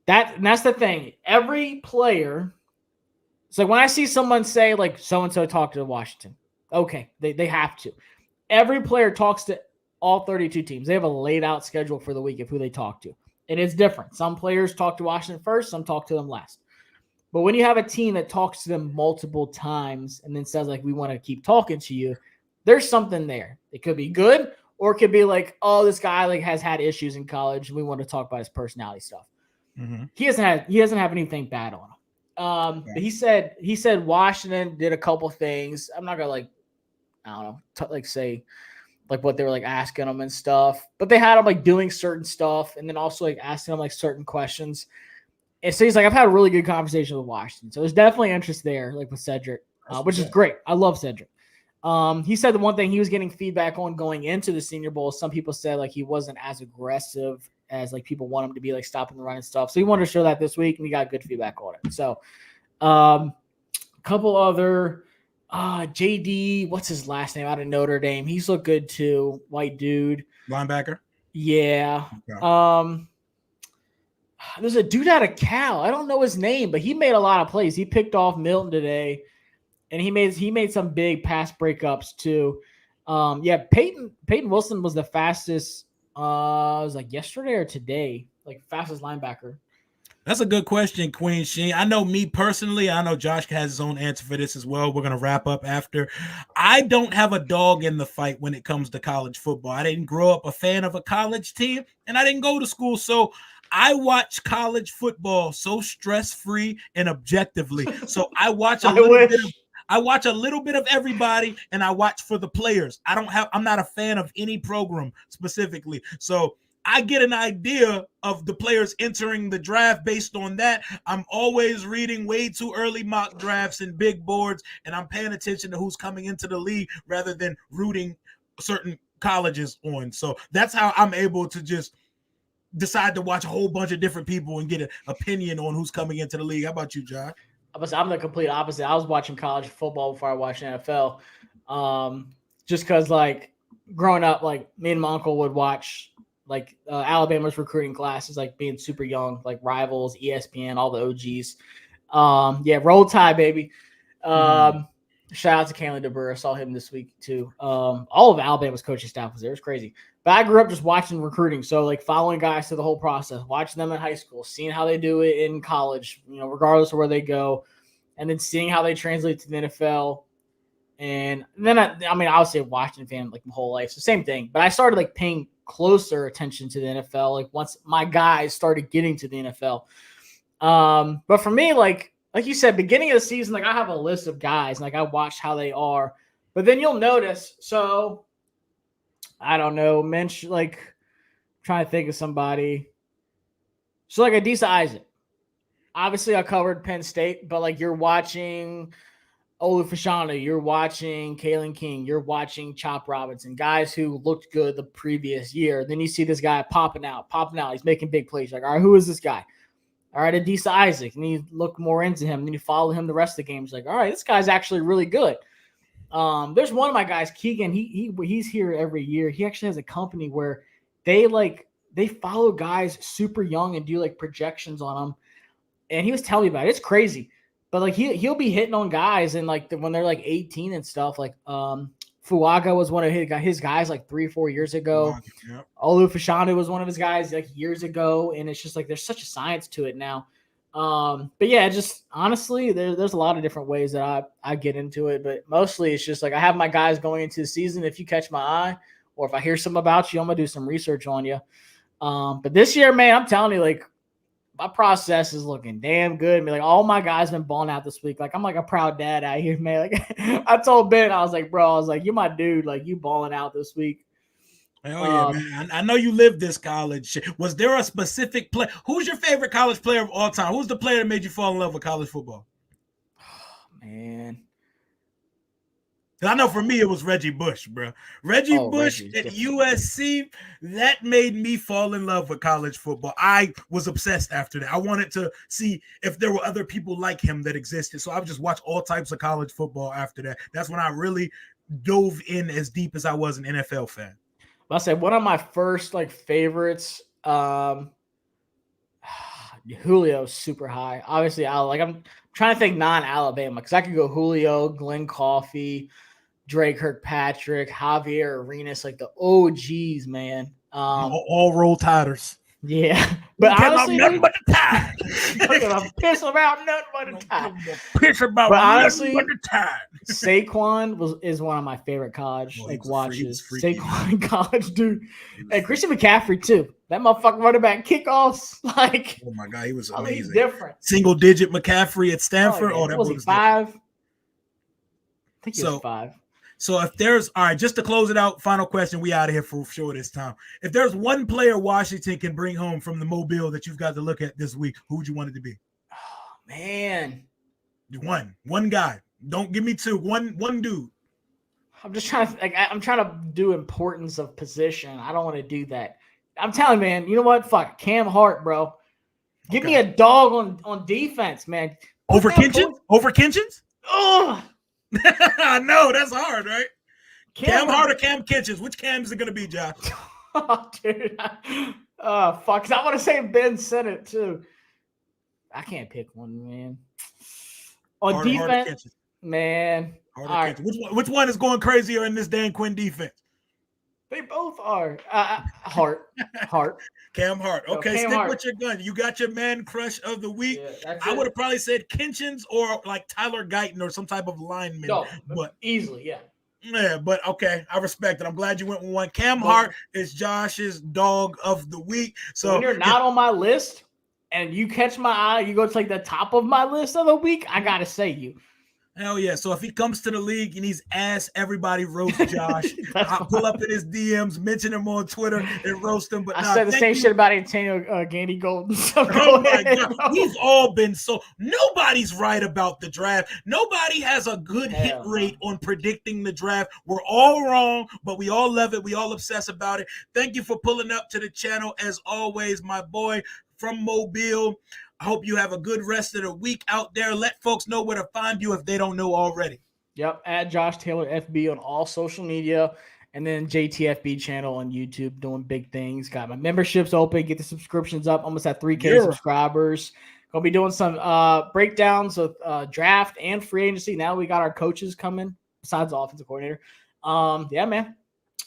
That's the thing. Every player. It's like when I see someone say like so-and-so talked to Washington. Okay, they have to. Every player talks to all 32 teams. They have a laid out schedule for the week of who they talk to. And it's different. Some players talk to Washington first, some talk to them last. But when you have a team that talks to them multiple times and then says, like, we want to keep talking to you, there's something there. It could be good, or it could be like, oh, this guy like has had issues in college, and we want to talk about his personality stuff. Mm-hmm. He doesn't have anything bad on him. But he said Washington did a couple things. I'm not gonna say like what they were like asking him and stuff, but they had him like doing certain stuff and then also like asking him like certain questions. And so he's like, I've had a really good conversation with Washington. So there's definitely interest there, like with Cedric, which is great. I love Cedric. He said the one thing he was getting feedback on going into the Senior Bowl, some people said like he wasn't as aggressive as like people want him to be, like stopping the run and stuff. So he wanted to show that this week and he got good feedback on it. So a couple other JD, what's his last name out of Notre Dame? He's looked good too. White dude. Linebacker. Yeah. Okay. There's a dude out of Cal. I don't know his name, but he made a lot of plays. He picked off Milton today, and he made some big pass breakups too. Yeah, Peyton Wilson was the fastest. It was like yesterday or today, like fastest linebacker. That's a good question, Queen Sheen. I know me personally, I know Josh has his own answer for this as well. We're going to wrap up after. I don't have a dog in the fight when it comes to college football. I didn't grow up a fan of a college team, and I didn't go to school. So I watch college football so stress-free and objectively. So I watch a little bit of I watch a little bit of everybody, and I watch for the players. I'm not a fan of any program specifically. So I get an idea of the players entering the draft based on that. I'm always reading way too early mock drafts and big boards, and I'm paying attention to who's coming into the league rather than rooting certain colleges on. So that's how I'm able to just decide to watch a whole bunch of different people and get an opinion on who's coming into the league. How about you, Josh? I'm the complete opposite. I was watching college football before I watched NFL. Just because, like, growing up, like, me and my uncle would watch, like, Alabama's recruiting classes, like, being super young, like, Rivals, ESPN, all the OGs. Yeah, Roll Tide, baby. Shout out to Kalen DeBoer. I saw him this week, too. All of Alabama's coaching staff was there. It was crazy. But I grew up just watching recruiting. So, like, following guys through the whole process, watching them in high school, seeing how they do it in college, regardless of where they go, and then seeing how they translate to the NFL. And then, I mean, I would say Washington fan like my whole life. So, same thing. But I started, like, paying closer attention to the NFL, like, once my guys started getting to the NFL. But for me, like you said, beginning of the season, like, I have a list of guys, and, like, I watch how they are. But then you'll notice, so I don't know, like, I'm trying to think of somebody. So, like, Adisa Isaac. Obviously, I covered Penn State, but, like, you're watching Olu Fashanu, you're watching Kalen King, you're watching Chop Robinson, guys who looked good the previous year. Then you see this guy popping out. He's making big plays. Like, all right, who is this guy? All right, Adisa Isaac. And you look more into him. Then you follow him the rest of the games. Like, all right, this guy's actually really good. There's one of my guys, Keegan. He's here every year. He actually has a company where they follow guys super young and do, like, projections on them. And he was telling me about it. It's crazy. But, like, he'll be hitting on guys and, like, when they're, like, 18 and stuff. Like, Fuaga was one of his guys, like, 3-4 years ago. Yep. Olu Fashanu was one of his guys, like, years ago. And it's just, like, there's such a science to it now. But yeah, just honestly, there's a lot of different ways that I get into it, but mostly it's just like I have my guys going into the season. If you catch my eye, or if I hear something about you, I'm gonna do some research on you. But this year, man, I'm telling you, like, my process is looking damn good. I mean, like, all my guys been balling out this week. Like, I'm like a proud dad out here, man. Like, I told Ben, I was like, bro, you're my dude. Like, you balling out this week. Oh yeah, man! I know you lived this college. Was there a specific play? Who's your favorite college player of all time? Who's the player that made you fall in love with college football? Oh, man, I know for me it was Reggie Bush, bro. Reggie Bush at USC, that made me fall in love with college football. I was obsessed after that. I wanted to see if there were other people like him that existed. So I would just watch all types of college football after that. That's when I really dove in as deep as I was an NFL fan. I said one of my first, like, favorites, Julio's super high. Obviously, I'm trying to think non-Alabama because I could go Julio, Glenn Coffey, Drake Kirkpatrick, Javier Arenas, like the OGs, man. All Roll Tiders. Yeah, but honestly, nothing but the Tide. I'm pissing about nothing but the Tide. Piss about nothing but the Tide. Saquon is one of my favorite college watches. Saquon in college, dude, and Christian McCaffrey too. That motherfucker running back kickoffs, like, oh my god, he was amazing. He's different. Single digit McCaffrey at Stanford. That was 5. I think he was 5. So if there's, all right, just to close it out, final question, we out of here for sure this time. If there's one player Washington can bring home from the Mobile that you've got to look at this week, who would you want it to be? Oh, man. One guy. Don't give me two. One dude. I'm just trying to, I'm trying to do importance of position. I don't want to do that. I'm telling you, man, you know what? Fuck, Cam Hart, bro. Give me a dog on defense, man. Over Kinchins? Ugh. I know that's hard, right? Cam Hart. Hart or Cam Kitchens? Which Cam is it going to be, Josh? Oh, dude. Fuck. 'Cause I want to say Ben Sennett too. I can't pick one, man. On Hart or defense, Kitchens? man. Hart All or right. Kitchens? Which one is going crazier in this Dan Quinn defense? They both are. Hart. Cam Hart. Yo, Okay, Cam stick Hart. with your gun. You got your man crush of the week. Yeah, that's I it. would have probably said Kitchens or like Tyler Guyton or some type of lineman. No, but easily, yeah. yeah, but okay, I respect it. I'm glad you went with one. Cam Hart is Josh's dog of the week. So when you're not on my list and you catch my eye, you go to like the top of my list of the week, I gotta say you. Hell yeah. So if he comes to the league and he's ass everybody roast Josh, I'll pull up in his DMs, mention him on Twitter, and roast him. But I said the same shit about Antonio Gandy Golden. So oh my God. We've all been so nobody's right about the draft. Nobody has a good hit rate on predicting the draft. We're all wrong, but we all love it. We all obsess about it. Thank you for pulling up to the channel as always, my boy from Mobile. I hope you have a good rest of the week out there. Let folks know where to find you if they don't know already. Yep, at Josh Taylor FB on all social media, and then JTFB channel on YouTube, doing big things. Got my memberships open, get the subscriptions up, almost at 3K subscribers. Gonna be doing some breakdowns of draft and free agency. Now we got our coaches coming, besides the offensive coordinator. Yeah, man,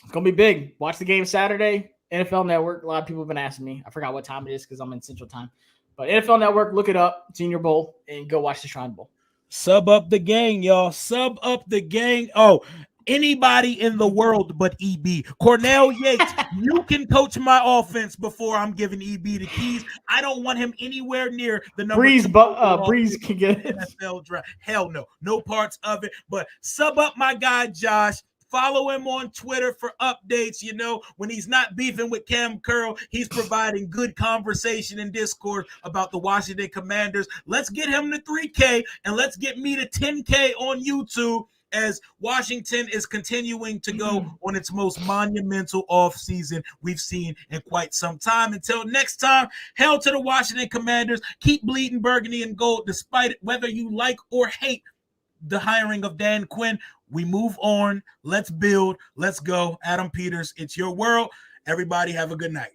it's gonna be big. Watch the game Saturday, NFL Network. A lot of people have been asking me. I forgot what time it is because I'm in Central Time. But NFL Network, look it up, Senior Bowl, and go watch the Shrine Bowl. Sub up the gang, y'all. Sub up the gang. Oh, anybody in the world but EB. Cornell Yates, you can coach my offense before I'm giving EB the keys. I don't want him anywhere near the number Breeze can get it. NFL draft. Hell no. No parts of it. But sub up my guy, Josh. Follow him on Twitter for updates. You know, when he's not beefing with Cam Curl, he's providing good conversation and discourse about the Washington Commanders. Let's get him to 3K and let's get me to 10K on YouTube as Washington is continuing to go on its most monumental offseason we've seen in quite some time. Until next time, hail to the Washington Commanders. Keep bleeding burgundy and gold despite it, whether you like or hate the hiring of Dan Quinn. We move on. Let's build. Let's go. Adam Peters, it's your world. Everybody have a good night.